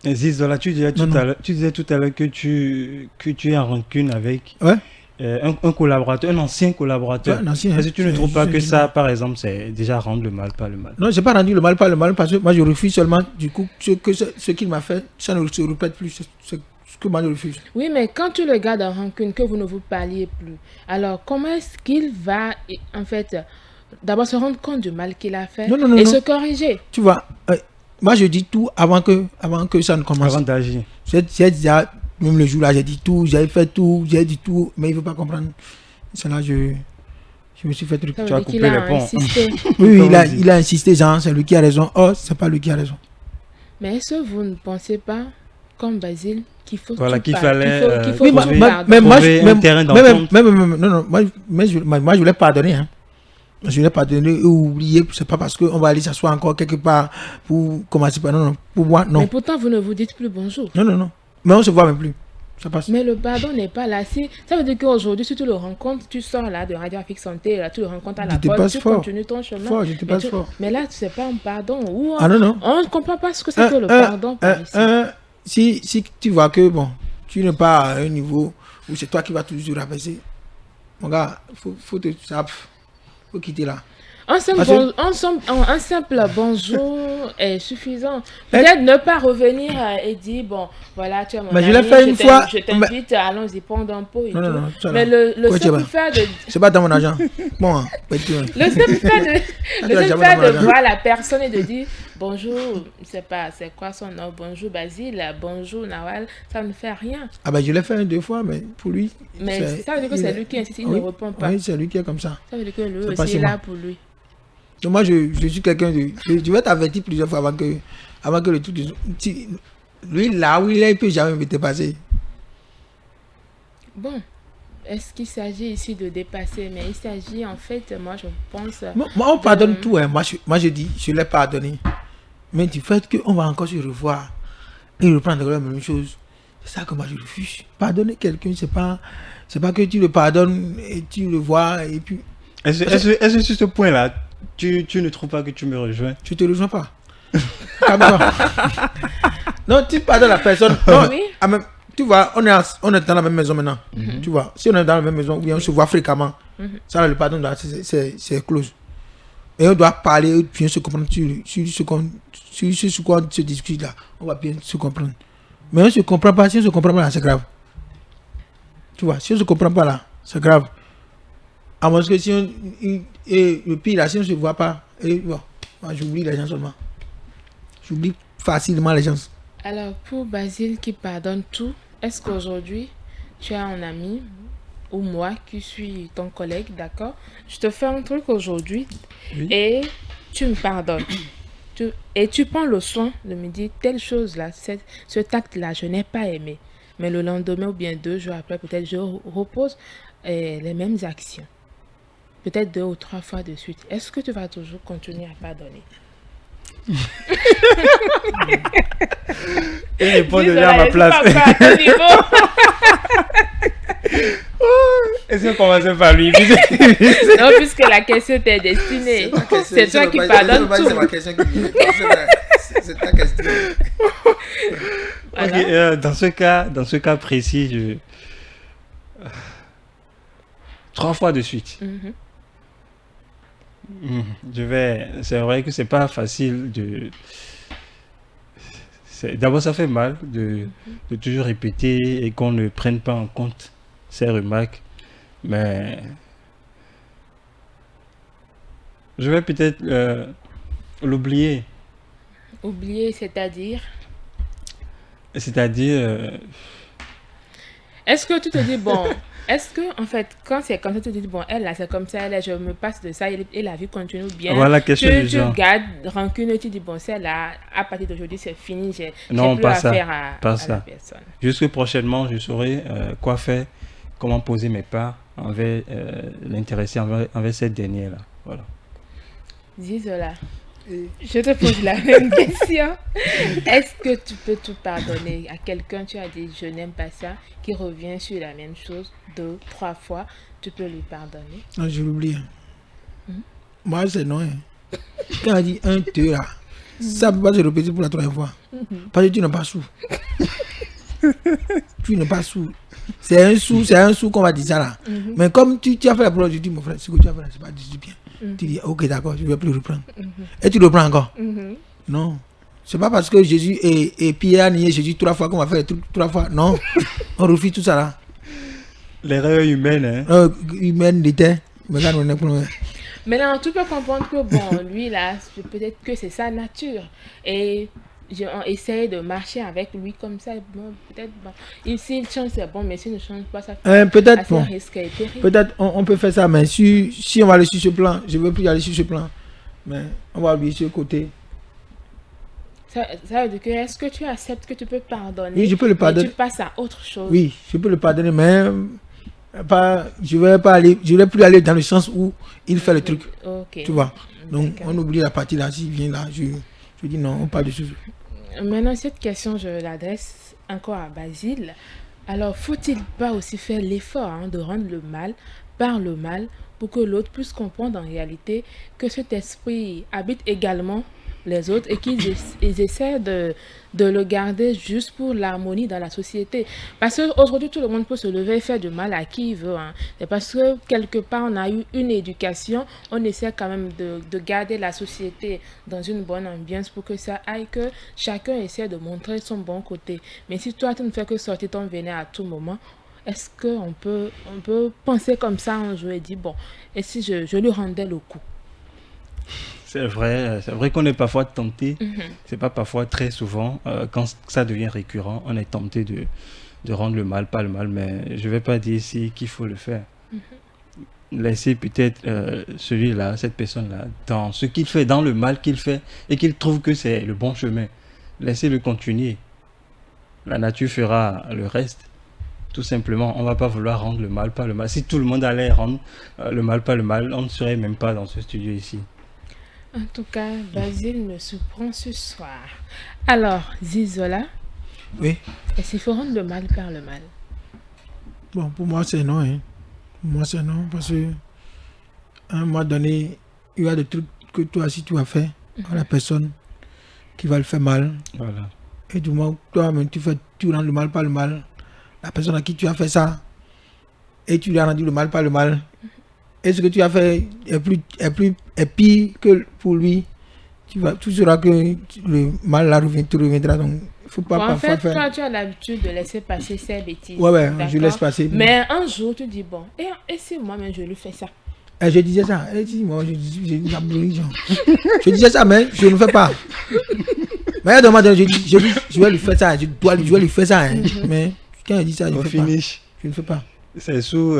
Zizola, tu disais tout à l'heure que tu es en rancune avec un collaborateur, un ancien collaborateur. Ouais, un ancien, est-ce que tu ne trouves pas que ça, par exemple, c'est déjà rendre le mal, pas le mal? Non, je n'ai pas rendu le mal, pas le mal, parce que moi je refuse seulement, du coup, ce qu'il m'a fait, ça ne se répète plus. C'est ce que moi je refuse. Oui, mais quand tu le gardes en rancune, que vous ne vous parliez plus, alors comment est-ce qu'il va, en fait, d'abord se rendre compte du mal qu'il a fait et se corriger? Tu vois, moi je dis tout avant que ça ne commence. Avant d'agir. J'ai déjà, même le jour-là, j'ai dit tout, j'ai fait tout, j'ai dit tout, mais il ne veut pas comprendre. C'est là que je me suis fait truc. Ça veut dire qu'il a insisté. Oui, il a insisté, genre, c'est lui qui a raison. Oh, c'est pas lui qui a raison. Mais est-ce que vous ne pensez pas, comme Basile, qu'il faut voilà, qu'il fallait faut mais moi, un terrain d'entente. Moi, je voulais pardonner. Hein. Je voulais pardonner et oublier. C'est pas parce qu'on va aller s'asseoir encore quelque part pour commencer par. Non, pour moi, non. Mais pourtant, vous ne vous dites plus bonjour. Non. Mais on se voit même plus. Ça passe. Mais le pardon n'est pas là. Ça veut dire qu'aujourd'hui, si tu le rencontres, tu sors là de Radio Afrique Santé, là, tu le rencontres à la porte, tu continues ton chemin. Je te passe fort. Mais là, c'est pas un pardon. Ou non. On ne comprend pas ce que c'est que le pardon par ici. Si tu vois que bon, tu n'es pas à un niveau où c'est toi qui vas toujours rabaisser, mon gars, faut quitter là. Un simple bonjour est suffisant. Peut-être ne pas revenir et dire, bon, voilà, tu as mon ami, je l'ai fait une fois. Je t'invite, allons-y prendre un pot et tout. Non, mais le simple fait de... C'est pas dans mon argent. Bon, le simple fait de voir la personne et de dire, bonjour, je sais pas, c'est quoi son nom, bonjour Basile, bonjour Nawal, ça ne fait rien. Ah ben je l'ai fait 2 fois, mais pour lui... Mais ça veut dire que c'est lui qui insiste, il ne répond pas. Oui, c'est lui qui est comme ça. Ça veut dire que lui aussi est là pour lui. Donc moi, je suis quelqu'un de... Je vais t'avertir plusieurs fois avant que le truc... Lui, là où il est, il ne peut jamais me dépasser. Bon, est-ce qu'il s'agit ici de dépasser? Mais il s'agit, en fait, moi, je pense... Moi, on pardonne tout. Hein. Moi, je dis, je l'ai pardonné. Mais du fait qu'on va encore se revoir et reprendre la même chose, c'est ça que moi, je refuse. Pardonner quelqu'un, c'est pas que tu le pardonnes et tu le vois et puis... Est-ce que sur ce point-là, tu ne trouves pas que tu me rejoins? Je te rejoins pas. Non, tu pardonnes la personne. Non, oui. Tu vois, on est dans la même maison maintenant. Tu vois, si on est dans la même maison, on se voit fréquemment. Ça, le pardon, c'est close. Et on doit parler, bien se comprendre sur ce qu'on se discute là. On va bien se comprendre. Mais on ne se comprend pas. Si on ne se comprend pas là, c'est grave. Tu vois, si on ne se comprend pas là, c'est grave. À moins que si et le pire là, si on ne se voit pas, et bon, moi, j'oublie les gens seulement. J'oublie facilement les gens. Alors, pour Basile qui pardonne tout, est-ce qu'aujourd'hui, tu as un ami ou moi qui suis ton collègue, d'accord? Je te fais un truc aujourd'hui et tu me pardonnes. Et tu prends le soin de me dire telle chose là, ce tact-là, je n'ai pas aimé. Mais le lendemain ou bien 2 jours après, peut-être je repose les mêmes actions. Peut-être 2 ou 3 fois de suite. Est-ce que tu vas toujours continuer à pardonner? Il répond déjà à ma place. Est-ce qu'on commençait par lui? Non, puisque la question t'est destinée. C'est toi qui pardonnes tout. C'est ma question qui vient. C'est ta question. Voilà. Ok, dans ce cas précis, 3 fois de suite. C'est vrai que c'est pas facile de. D'abord, ça fait mal de toujours répéter et qu'on ne prenne pas en compte ces remarques. Mais je vais peut-être l'oublier. Oublier, c'est-à-dire? C'est-à-dire, Est-ce que tu te dis, bon, est-ce que, en fait, quand c'est comme ça, tu te dis, bon, elle, là, c'est comme ça, elle, là, je me passe de ça, et la vie continue bien. voilà la question du genre. Tu gardes rancune, et tu dis, bon, celle-là, à partir d'aujourd'hui, c'est fini, j'ai Non, plus pas à ça, faire à pas la ça. personne. Jusque prochainement, je saurai quoi faire, comment poser mes pas envers l'intéressé, envers cette dernière-là. Voilà. Dis-le. Je te pose la même question. Est-ce que tu peux tout pardonner à quelqu'un? Tu as dit je n'aime pas ça, qui revient sur la même chose 2, 3 fois, tu peux lui pardonner? Non, je l'oublie. Moi, c'est non. Quand on dit 1, 2 là, ça ne peut pas se répéter pour la 3e fois. Parce que tu n'as pas sous. Tu n'as pas sous. C'est un sou qu'on va dire ça là. Mais comme tu as fait la preuve, je dis mon frère, ce que tu as fait là, c'est pas du bien. Tu dis ok, d'accord, je ne vais plus reprendre. Et tu reprends encore. Non. C'est pas parce que Jésus et Pierre a nié Jésus 3 fois qu'on va faire les trucs 3 fois. Non. On refuse tout ça là. L'erreur humaine, hein. Humaine d'était. Mais là, on est pour nous. Maintenant, tu peux comprendre que bon, lui là, peut-être que c'est sa nature. Et on essaye de marcher avec lui comme ça. Bon, peut-être, bon. S'il change, c'est bon, mais s'il ne change pas, ça fait peut-être, un risque terrible. Peut-être on peut faire ça, mais si on va aller sur ce plan, je ne veux plus aller sur ce plan. Mais on va oublier ce côté. Ça veut dire que est-ce que tu acceptes que tu peux pardonner? Oui, je peux le pardonner. Et tu passes à autre chose. Oui, je peux le pardonner, mais je ne vais plus aller dans le sens où il fait le truc. Okay. Tu vois. Donc, D'accord. on oublie la partie là. S'il vient là, je dis non, on parle de ce. Maintenant, cette question, je l'adresse encore à Basile. Alors, faut-il pas aussi faire l'effort de rendre le mal par le mal pour que l'autre puisse comprendre en réalité que cet esprit habite également les autres et qu'ils essaient de le garder juste pour l'harmonie dans la société. Parce qu'aujourd'hui, tout le monde peut se lever et faire du mal à qui il veut. C'est parce que quelque part, on a eu une éducation, on essaie quand même de garder la société dans une bonne ambiance pour que ça aille, que chacun essaie de montrer son bon côté. Mais si toi, tu ne fais que sortir ton venin à tout moment, est-ce qu'on peut penser comme ça un jour et dire, bon, et si je lui rendais le coup? C'est vrai qu'on est parfois tenté, c'est pas parfois, très souvent, quand ça devient récurrent, on est tenté de rendre le mal, pas le mal, mais je vais pas dire ici qu'il faut le faire. Laisser peut-être celui-là, cette personne-là, dans ce qu'il fait, dans le mal qu'il fait, et qu'il trouve que c'est le bon chemin. Laissez-le continuer. La nature fera le reste. Tout simplement, on va pas vouloir rendre le mal, pas le mal. Si tout le monde allait rendre le mal, pas le mal, on ne serait même pas dans ce studio ici. En tout cas, Basile me surprend ce soir. Alors, Zizola, Oui. est-ce qu'il faut rendre le mal par le mal? Bon, pour moi, c'est non. Pour moi, c'est non. Parce que à un moment donné, il y a des trucs que toi, si tu as fait à la personne qui va le faire mal. Voilà. Et du moment que toi-même, tu rends le mal par le mal. La personne à qui tu as fait ça, et tu lui as rendu le mal par le mal. Et ce que tu as fait est pire que pour lui. Tu sauras que le mal là te reviendra. Donc, il ne faut pas Bon, en parfois fait, faire. toi, tu as l'habitude de laisser passer ces bêtises. Ouais, je d'accord? laisse passer. Mais un jour, tu dis, bon, et si moi-même je lui fais ça? Et je disais ça. Et dis, moi, je disais ça, mais je ne fais pas. Mais à un moment donné, je vais lui faire ça. Je vais lui faire ça. Mais quand il dit ça, je ne fais pas. Je ne fais pas. C'est sous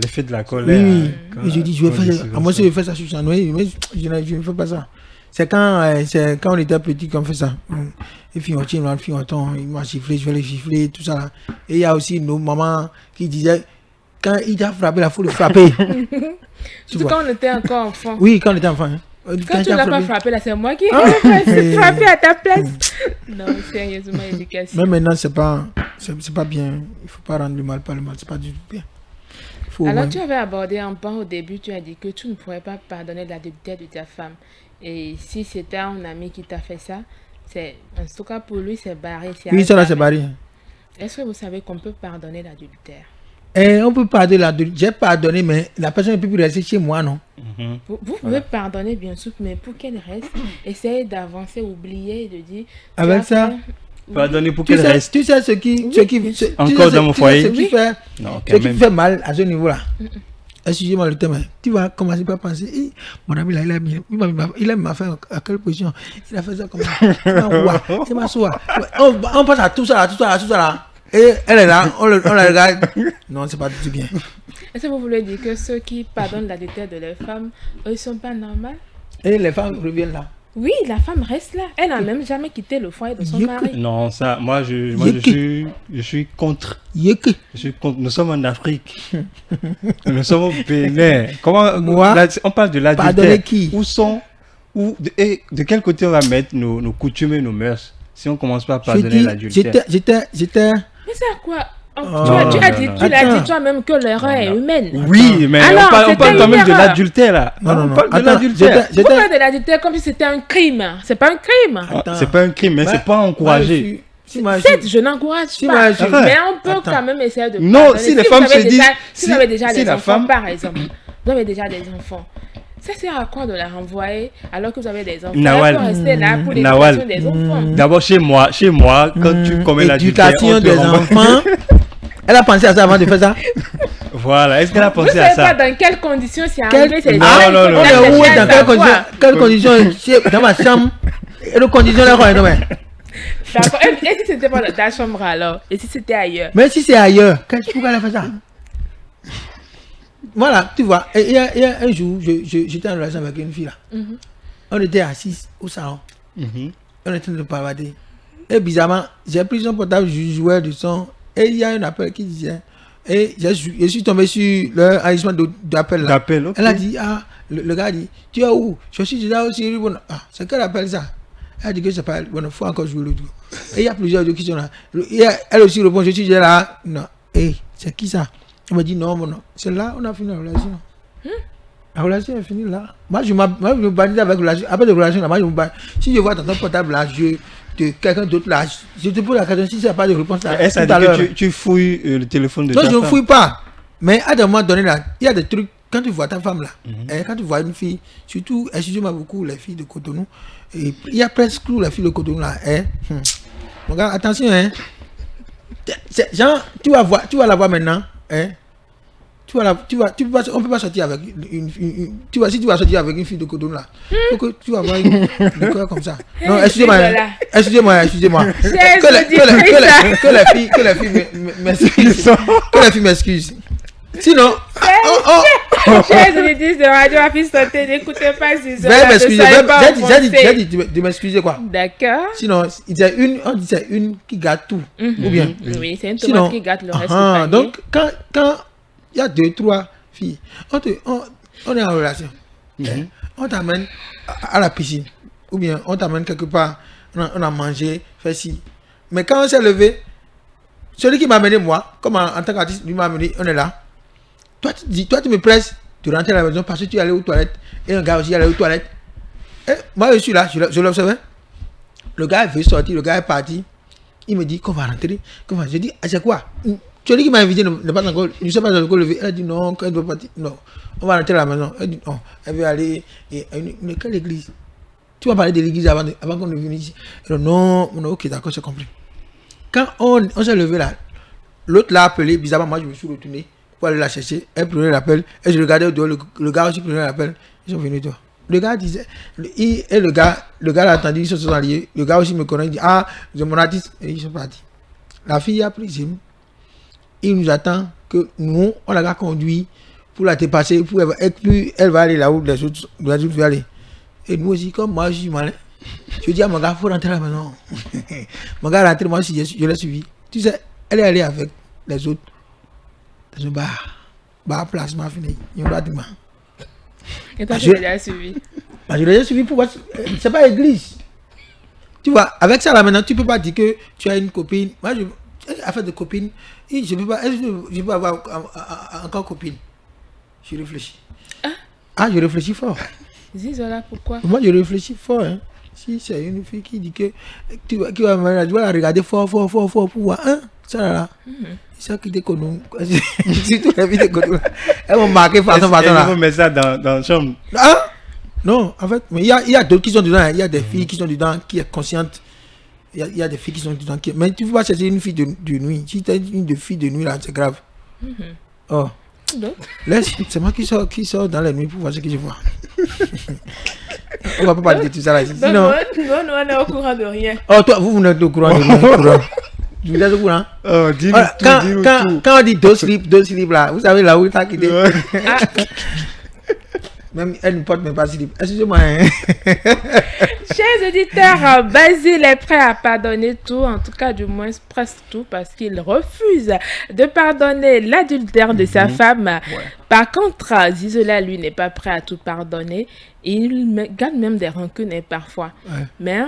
l'effet de la colère. Oui. Et je dis, je vais faire ça. À moi, si je fais ça, je suis en mais je ne fais pas ça. C'est quand on était petit qu'on fait ça. Et puis on tient, il m'a sifflé, je vais le gifler, tout ça. Là. Et il y a aussi nos mamans qui disaient, quand il t'a frappé, il faut le frapper. Surtout quand on était encore enfant. Oui, quand on était enfant. Hein. Quand tu ne l'as pas frappé, là, c'est moi qui vais frapper à ta place. Non, sérieusement, éducation. Mais maintenant, c'est pas bien. Il ne faut pas rendre le mal par le mal. C'est pas du tout bien. faut au Alors, moins- tu avais abordé un point au début, tu as dit que tu ne pourrais pas pardonner l'adultère de ta femme. Et si c'était un ami qui t'a fait ça, en tout cas pour lui, c'est barré. Oui, ça là, c'est barré. Est-ce que vous savez qu'on peut pardonner l'adultère? Et on peut pardonner l'adultère. J'ai pardonné, mais la personne ne peut plus rester chez moi, non? Vous pouvez pardonner, bien sûr, mais pour qu'elle reste, essayez d'avancer, oublier et de dire... tu Avec as ça, fait- Pardonnez pour tu qu'elle sais, reste. tu sais ce qui, Oui, ce qui, bien ce- sûr. tu sais Encore ce- dans mon tu sais foyer. ce qui Oui. fait, Non, ce quand qui même. fait mal à ce niveau-là. Excusez-moi le thème. Tu vas commencer par penser, eh, mon ami là, il m'a fait à quelle position? Il a fait ça comme ça. C'est ma soie. On passe à tout ça là. Et elle est là, on la regarde. Non, c'est pas du tout bien. Est-ce que vous voulez dire que ceux qui pardonnent l'adultère de leurs femmes, eux, ils sont pas normaux? Et les femmes reviennent là. Oui, la femme reste là. Elle n'a même jamais quitté le foyer de son mari. Non, ça, moi je suis contre. Yeke. Je suis contre. Nous sommes en Afrique. Nous sommes au Bénin. Comment Moi, on parle de l'adultère. pardonner qui? Et de quel côté on va mettre nos coutumes et nos mœurs si on commence pas à Je pardonner dis, l'adultère? j'étais. Mais c'est à quoi? Oh, Tu l'as dit Attends. toi-même que l'erreur est humaine. Oui, mais Alors, on parle c'était quand même une de erreur. l'adultère là. Non, On non. parle de Attends, l'adultère. Vous parlez de l'adultère comme si c'était un crime. C'est pas un crime. Ah, c'est pas un crime, mais c'est pas encouragé. Certes, je n'encourage Si pas. moi, je- Mais on peut Attends. quand même essayer de Non, pardonner. si les vous femmes avez se déjà- disent- Si vous avez déjà si des la enfants, femme- par exemple. Vous avez déjà des enfants. Ça sert à quoi de la renvoyer alors que vous avez des enfants? Nawal. Elle peut rester là pour Nawal. l'éducation des enfants. D'abord chez moi, quand tu commets l'adultère, Éducation on te des renvoie. enfants. Elle a pensé à ça avant de faire ça. Voilà, est-ce qu'elle a Vous pensé ne à savez pas ça? dans quelles conditions c'est Quel- arrivé. C'est Non, ça, non, il faut non. On déjà est où et savoir. dans quelles conditions c'est dans ma chambre. Et les conditions là, quoi, non, mais. D'accord. Et si c'était pas dans ta chambre alors? Et si c'était ailleurs? Mais si c'est ailleurs, pourquoi elle a fait ça? Voilà, tu vois. Et il y a un jour, j'étais en relation avec une fille là. On était assis au salon. Mhm. On était en train de parler. Et bizarrement, j'ai pris son portable, je jouais du son. Et il y a un appel qui disait. Et je suis tombé sur l'enregistrement d'appel là. D'appel, ok. Elle a dit, le gars a dit, tu es où? Je suis déjà aussi. Bon, c'est qu'elle appelle ça. Elle a dit que c'est pas elle. Bon, il faut encore jouer le tour. Et il y a plusieurs autres qui sont là. Elle aussi répond, je suis déjà là. Non. Et c'est qui ça? Elle m'a dit, non, non. C'est là, on a fini la relation. La relation est finie là. Moi, je me bats avec la relation. Après la relation, là, moi, je me bats. Si je vois dans ton portable là, de quelqu'un d'autre là, je te pose la question si c'est pas de réponse là. Est-ce tout à l'heure. que tu fouilles le téléphone de Non, ta je ne femme? fouille pas. Mais à un moment donné, là, il y a des trucs. Quand tu vois ta femme là, et quand tu vois une fille, surtout, excusez-moi beaucoup, les filles de Cotonou, et il y a presque toutes les filles de Cotonou là. Mon gars, attention, hein. Genre, tu vas la voir maintenant, hein. On peut pas sortir avec tu vois, si tu vas sortir avec une fille de Cotonou là, faut que tu vas voir une cœur comme ça. Non, excusez-moi. Que les filles m'excusent. Que les filles m'excusent. Sinon, Chers auditeurs de Radio Affiche Santé, n'écoutez pas ces veuillez m'excuser. J'ai dit de m'excuser quoi. D'accord. Sinon, on dit c'est une qui gâte tout. Ou bien. Oui, c'est une Sinon, tomate qui gâte le reste du panier. donc, quand il y a 2-3 filles, on est en relation. On t'amène à la piscine. Ou bien on t'amène quelque part, on a mangé, fait ci. Mais quand on s'est levé, celui qui m'a amené moi, comme en tant qu'artiste, lui m'a amené, on est là. Toi, tu me presses de rentrer à la maison parce que tu es allé aux toilettes. Et un gars aussi est allé aux toilettes. Et moi, je suis là, je l'observe. Le gars veut sortir, le gars est parti. Il me dit qu'on va rentrer. Je dis, c'est quoi? Celui qui m'a invité n'est pas encore, je ne sais pas encore levé. Elle a dit non, elle doit partir. Non, on va rentrer à la maison. Elle dit non, elle veut aller. Mais quelle église? Tu m'as parlé de l'église avant qu'on ne vienne ici. Elle dit non, ok, d'accord, j'ai compris. Quand on s'est levé là, l'autre l'a appelé, bizarrement, moi je me suis retourné pour aller la chercher. Elle prenait l'appel, et je regardais au dehors, le gars aussi prenait l'appel. Ils sont venus toi. Le gars disait, le gars l'a attendu, ils se sont alliés. Le gars aussi me connaît, il dit, c'est mon artiste. Et ils sont partis. La fille a pris Zim. Il nous attend que nous, on l'a conduit pour la dépasser, et puis elle va aller là où les autres veulent aller. Et nous aussi, comme moi, je suis malin. Je dis à mon gars, il faut rentrer à la maison. Mon gars est rentré, moi aussi, je l'ai suivi. Tu sais, elle est allée avec les autres dans un bar plasma fini. Et toi, tu l'as suivi? Je l'ai suivi pour voir. C'est pas l'église. Tu vois, avec ça là maintenant, tu peux pas dire que tu as une copine. Moi, affaire de copine, je peux pas avoir encore copine. Je réfléchis. Ah, je réfléchis fort. Zizola, pourquoi? Moi, je réfléchis fort. Hein. Si c'est une fille qui dit que tu vas la regarder fort pour voir. Hein? Ça là. C'est ça qui déconne. Surtout les filles déconne. Elles vont marquer façon là. Elles vont mettre ça dans la chambre. Hein? Non, en fait, mais il y a d'autres qui sont dedans. Il y a des filles qui sont dedans qui est consciente. Il y a des filles qui sont dedans qui... Mais tu ne peux pas chercher une fille de nuit. Si tu as une fille de nuit là, c'est grave. Oh. Donc. Laisse, c'est moi qui sors dans la nuit pour voir ce que je vois. On va pas parler de tout ça là. Sinon... Non, on est au courant de rien. Oh, toi, vous n'êtes au courant de rien. Vous êtes au courant? Oh, dis-nous voilà, tout. Quand on dit deux slips là, vous savez là où il t'a quitté. Même elle ne porte même pas slip. Excusez-moi. Hein. Chers auditeurs, Basile est prêt à pardonner tout, en tout cas du moins presque tout, parce qu'il refuse de pardonner l'adultère de sa femme. Ouais. Par contre, Zizola, lui, n'est pas prêt à tout pardonner. Il garde même des rancunes parfois. Ouais. Mais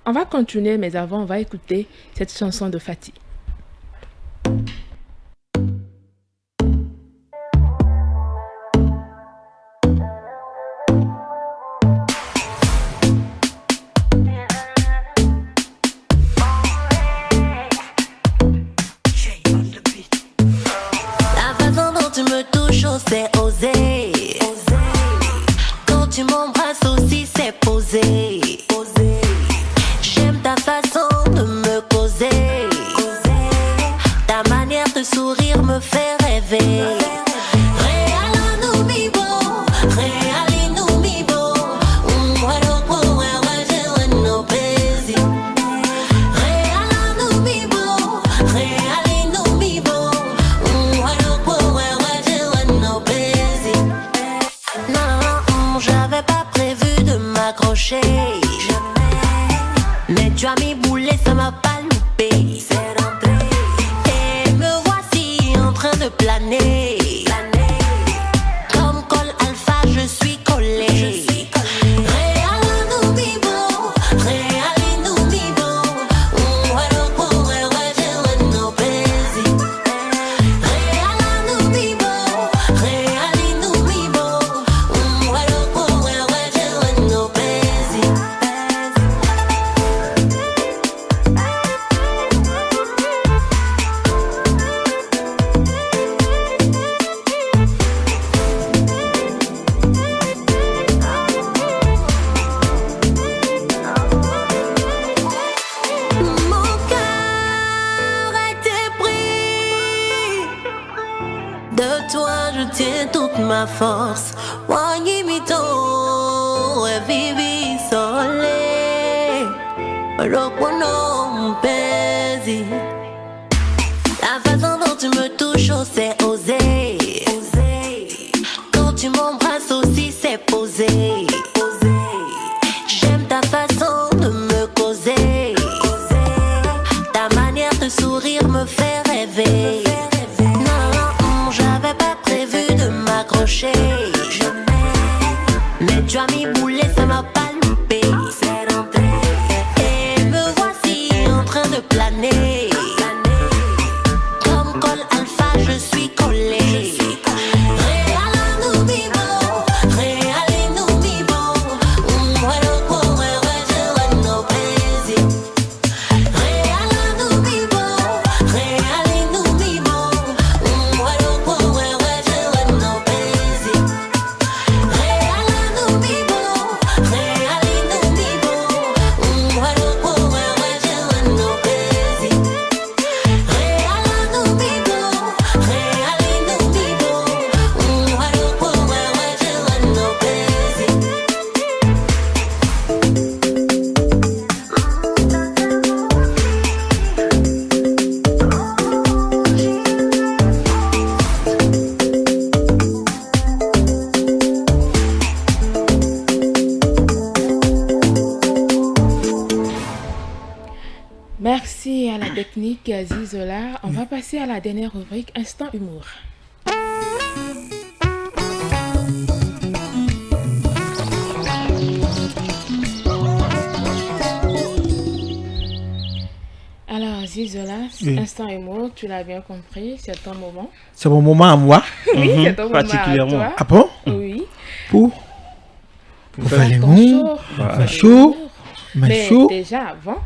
on va continuer, mais avant, on va écouter cette chanson de Fatih. C'est osé. Quand tu m'embrasses aussi, c'est posé. J'aime ta façon de me causer. Ta manière de sourire me fait rêver. Mais tu as mis boulet, ça m'a pas loupé. C'est rentré. Et me voici en train de planer. Comme col alpha, je suis collé. Force, Wanyimito, et vivi solé, Rokono pesi. La façon dont tu me touches, oh, c'est osé. Quand tu m'embrasses aussi, c'est posé. J'aime ta façon de me causer. Ta manière de sourire me fait rêver. Non, j'avais pas prévu de m'accrocher. Mais tu as mis boulet, ça m'a pas loupé. C'est rentré. Et me voici en train de planer. Comme col alpha, je suis collé. Merci à la technique Zizola. On va passer à la dernière rubrique, Instant Humour. Alors Zizola, Oui. instant humour, tu l'as bien compris, c'est ton moment. C'est mon moment à moi. Oui, c'est ton moment à particulièrement. toi. Ah bon? Oui. Pour faire les Ton mots, show, Voilà. faire chaud, Mais mais chaud. déjà avant,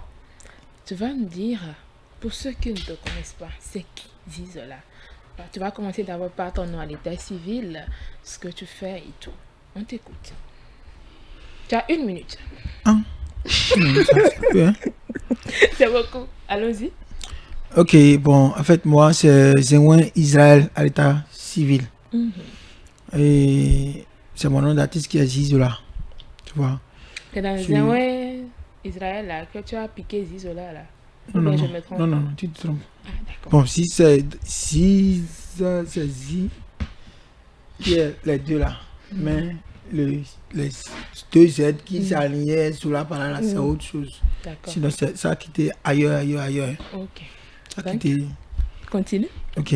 tu vas nous dire, pour ceux qui ne te connaissent pas, c'est qui Zizola? Alors, tu vas commencer d'abord par ton nom à l'état civil, ce que tu fais et tout. On t'écoute. Tu as 1 minute. Ouais. C'est beaucoup. Allons-y. Ok, bon, en fait, moi, c'est Zenouin Israël à l'état civil. Et c'est mon nom d'artiste qui est Zizola. Tu vois? C'est dans Je- un Israël là, que tu as piqué Zizola là. Ou Non, bien non, je me trompe? non, non, tu te trompes. Ah, d'accord. Bon, si c'est Zi qui est les deux là, mais les deux Z qui s'alignaient sous la parole là, c'est autre chose. D'accord. Sinon, c'est ça qui était ailleurs. Ok. Ça qui Donc, était. continue. Ok.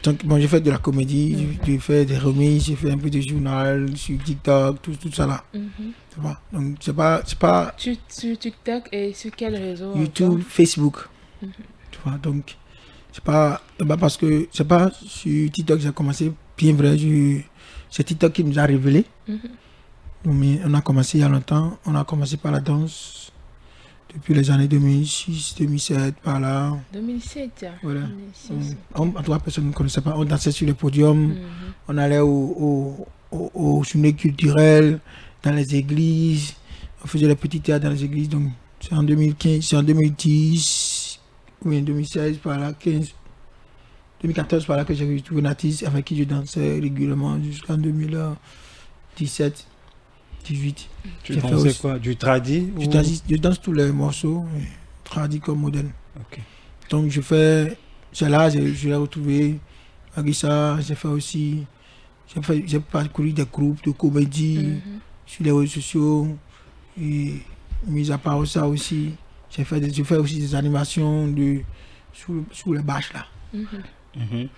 Donc, bon, j'ai fait de la comédie, j'ai fait des remises, j'ai fait un peu de journal sur TikTok, tout ça là. Tu vois? Donc, c'est pas Sur TikTok et sur quel réseau? YouTube, Facebook. Tu vois? Donc, c'est pas parce que c'est pas sur TikTok que j'ai commencé, bien vrai, c'est TikTok qui nous a révélé. Mais on a commencé il y a longtemps, on a commencé par la danse depuis les années 2006, 2007, par là. 2007. Voilà. 2006. En tout cas, personne ne connaissait pas. On dansait sur les podiums, on allait aux journées culturelles, dans les églises, on faisait les petits théâtres dans les églises. Donc, c'est en 2015, c'est en 2010, ou en 2016, par là, 2014, par là que j'ai retrouvé un artiste avec qui je dansais régulièrement jusqu'en 2017, 18. Tu J'ai fait dansais aussi- quoi? Du tradi ou- Je danse tous les morceaux, tradis comme moderne. Ok. Donc c'est là, je l'ai retrouvé avec ça. J'ai parcouru des groupes de comédie sur les réseaux sociaux. Et mis à part ça aussi, j'ai fait aussi des animations sous les bâches là.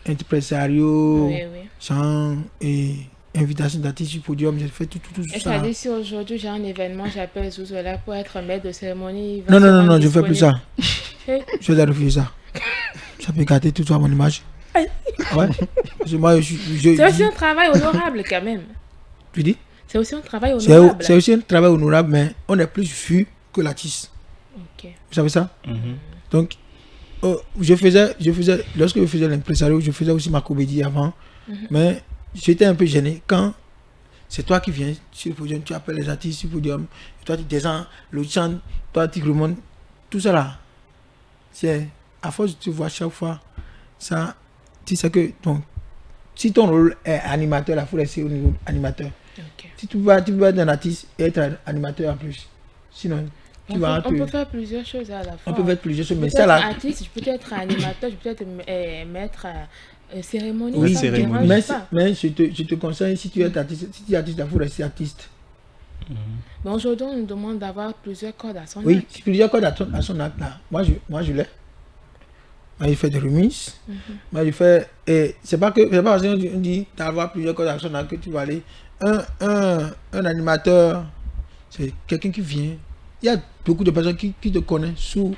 Impresario, Oui. chant et invitation d'artistes sur podium. J'ai fait tout Et ça. ça dit si aujourd'hui j'ai un événement, j'appelle Zouzola pour être maître de cérémonie. il va Non, se rendre je fais plus ça. disponible. Je vais refuser ça. Ça peut gâter tout à mon image. Ouais. Parce que moi, C'est aussi un travail honorable quand même. Tu dis? C'est aussi un travail honorable. C'est aussi un travail honorable, mais on est plus vu que l'artiste. Ok. Vous savez ça? Donc, je faisais, lorsque je faisais l'impresario, je faisais aussi ma comédie avant. Mais j'étais un peu gêné quand c'est toi qui viens sur le podium, tu appelles les artistes sur le podium, et toi tu descends, le chant, toi tu remontes, tout ça là. C'est à force de te voir chaque fois, ça, tu sais que si ton rôle est animateur, il faut rester au niveau animateur. Ok. Si tu peux être un artiste et être animateur en plus. Sinon, tu vas On peut faire plusieurs choses à la fois. On peut faire plusieurs choses, Je mais peux ça être là. artiste, je peux être animateur, je peux être maître cérémonie. Oui, ça me cérémonie. dérange pas. mais je te conseille, si tu es artiste, il faut rester artiste. Mais aujourd'hui, on nous demande d'avoir plusieurs cordes à son Oui, arc. c'est plusieurs cordes à son acte là. Moi, je l'ai. Moi, je fais des remises. Moi, je fais. Et c'est pas parce qu'on dit d'avoir plusieurs cordes à son acte que tu vas aller. Un animateur, c'est quelqu'un qui vient. Il y a beaucoup de personnes qui te connaissent sous.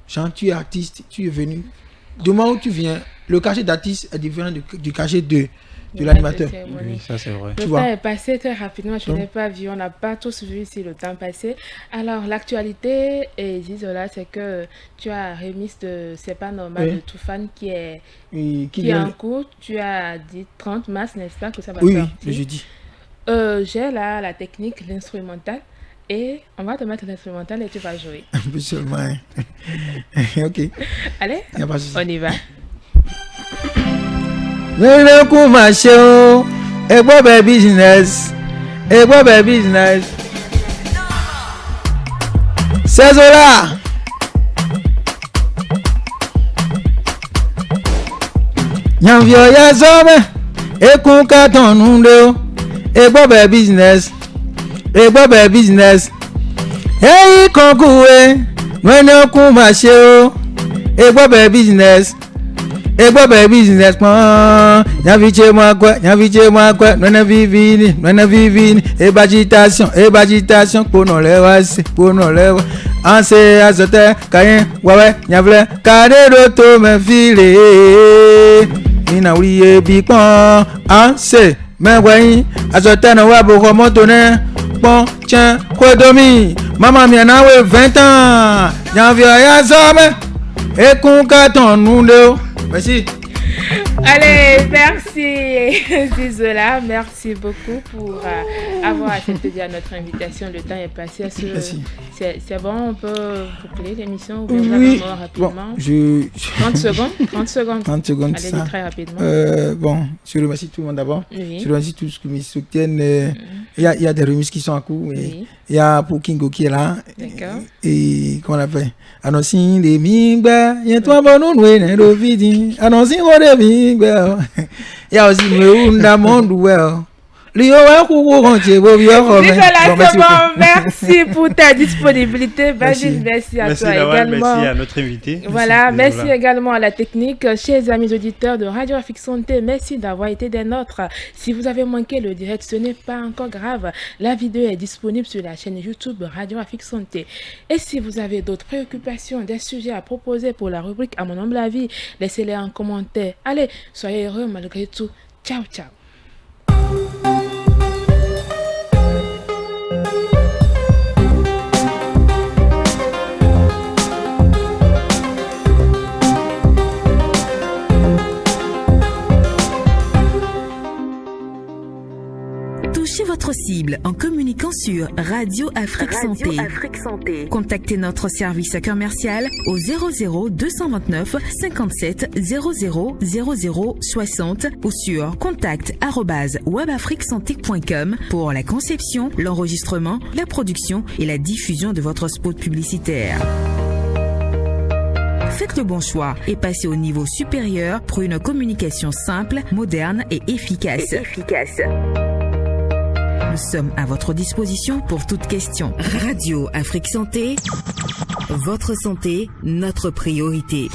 Genre, tu es artiste, tu es venu. Du moment où tu viens, le cachet d'artiste est différent du cachet de l'animateur. Oui, ça c'est vrai. Le Tu temps vois. est passé très rapidement, je n'ai pas vu, on n'a pas tous vu ici le temps passé. Alors, l'actualité, et Zizola, c'est que tu as remis de C'est pas normal Oui. de Toufan qui est Qui en vient. cours. Tu as dit 30 mars, n'est-ce pas, que ça va Oui, sortir. le jeudi. J'ai là la technique, l'instrumental. Et on va te mettre l'instrumental et tu vas jouer. Un peu seulement. Hein. Ok. Allez, Y a pas de souci. on y va. Nínú kú máa ṣe o, ẹgbọ́ bẹ̀ business, Sezola. Nyànfìọ̀ ya sọ́mẹ̀, ekun kàtàn nùdó, ẹgbọ́ bẹ̀ business. Èyí kan kúwe, nínú kú máa ṣe o, ẹgbọ́ bẹ̀ business pon nyaviche mwakwe nwana vivini ebagitation pono lewa Anse azote kayen wawe nyavle kade doto me file. Ina oublié bipon anse me wayin azote na wabo komotone. Bon tiens kodomi maman mi anawe 20 ans. Nyavia ya zame et qu'on katon nous. Merci. Allez, merci Zizola, merci beaucoup pour avoir accepté à notre invitation. Le temps est passé. C'est bon, on peut boucler l'émission ou bien oui. Rapidement. Bon, 30 secondes. 30 secondes. Allez, ça. très rapidement. Bon, je remercie tout le monde d'abord. Oui. Je remercie tous ceux qui me soutiennent. Il y a des remises qui sont en cours. Oui. Il y a pour Kingo qui est là. D'accord. Et comment on a fait? Annoncer les mingba. Il y a trois bonnes nouées dans le vide. Annoncer les mingba. Il y a aussi le monde ouvert. Merci pour ta disponibilité. Basile, merci à toi également. Merci à notre invité. Voilà, merci également à la technique. Chers amis auditeurs de Radio Afrique Santé, merci d'avoir été des nôtres. Si vous avez manqué le direct, ce n'est pas encore grave. La vidéo est disponible sur la chaîne YouTube Radio Afrique Santé. Et si vous avez d'autres préoccupations, des sujets à proposer pour la rubrique À mon humble avis, laissez-les en commentaire. Allez, soyez heureux malgré tout. Ciao, ciao. Touchez votre cible en communiquant sur Radio Afrique Santé. Contactez notre service commercial au 00 229 57 00 00 60 ou sur contact@webafriquesanté.com pour la conception, l'enregistrement, la production et la diffusion de votre spot publicitaire. Faites le bon choix et passez au niveau supérieur pour une communication simple, moderne et efficace. Nous sommes à votre disposition pour toute question. Radio Afrique Santé, votre santé, notre priorité.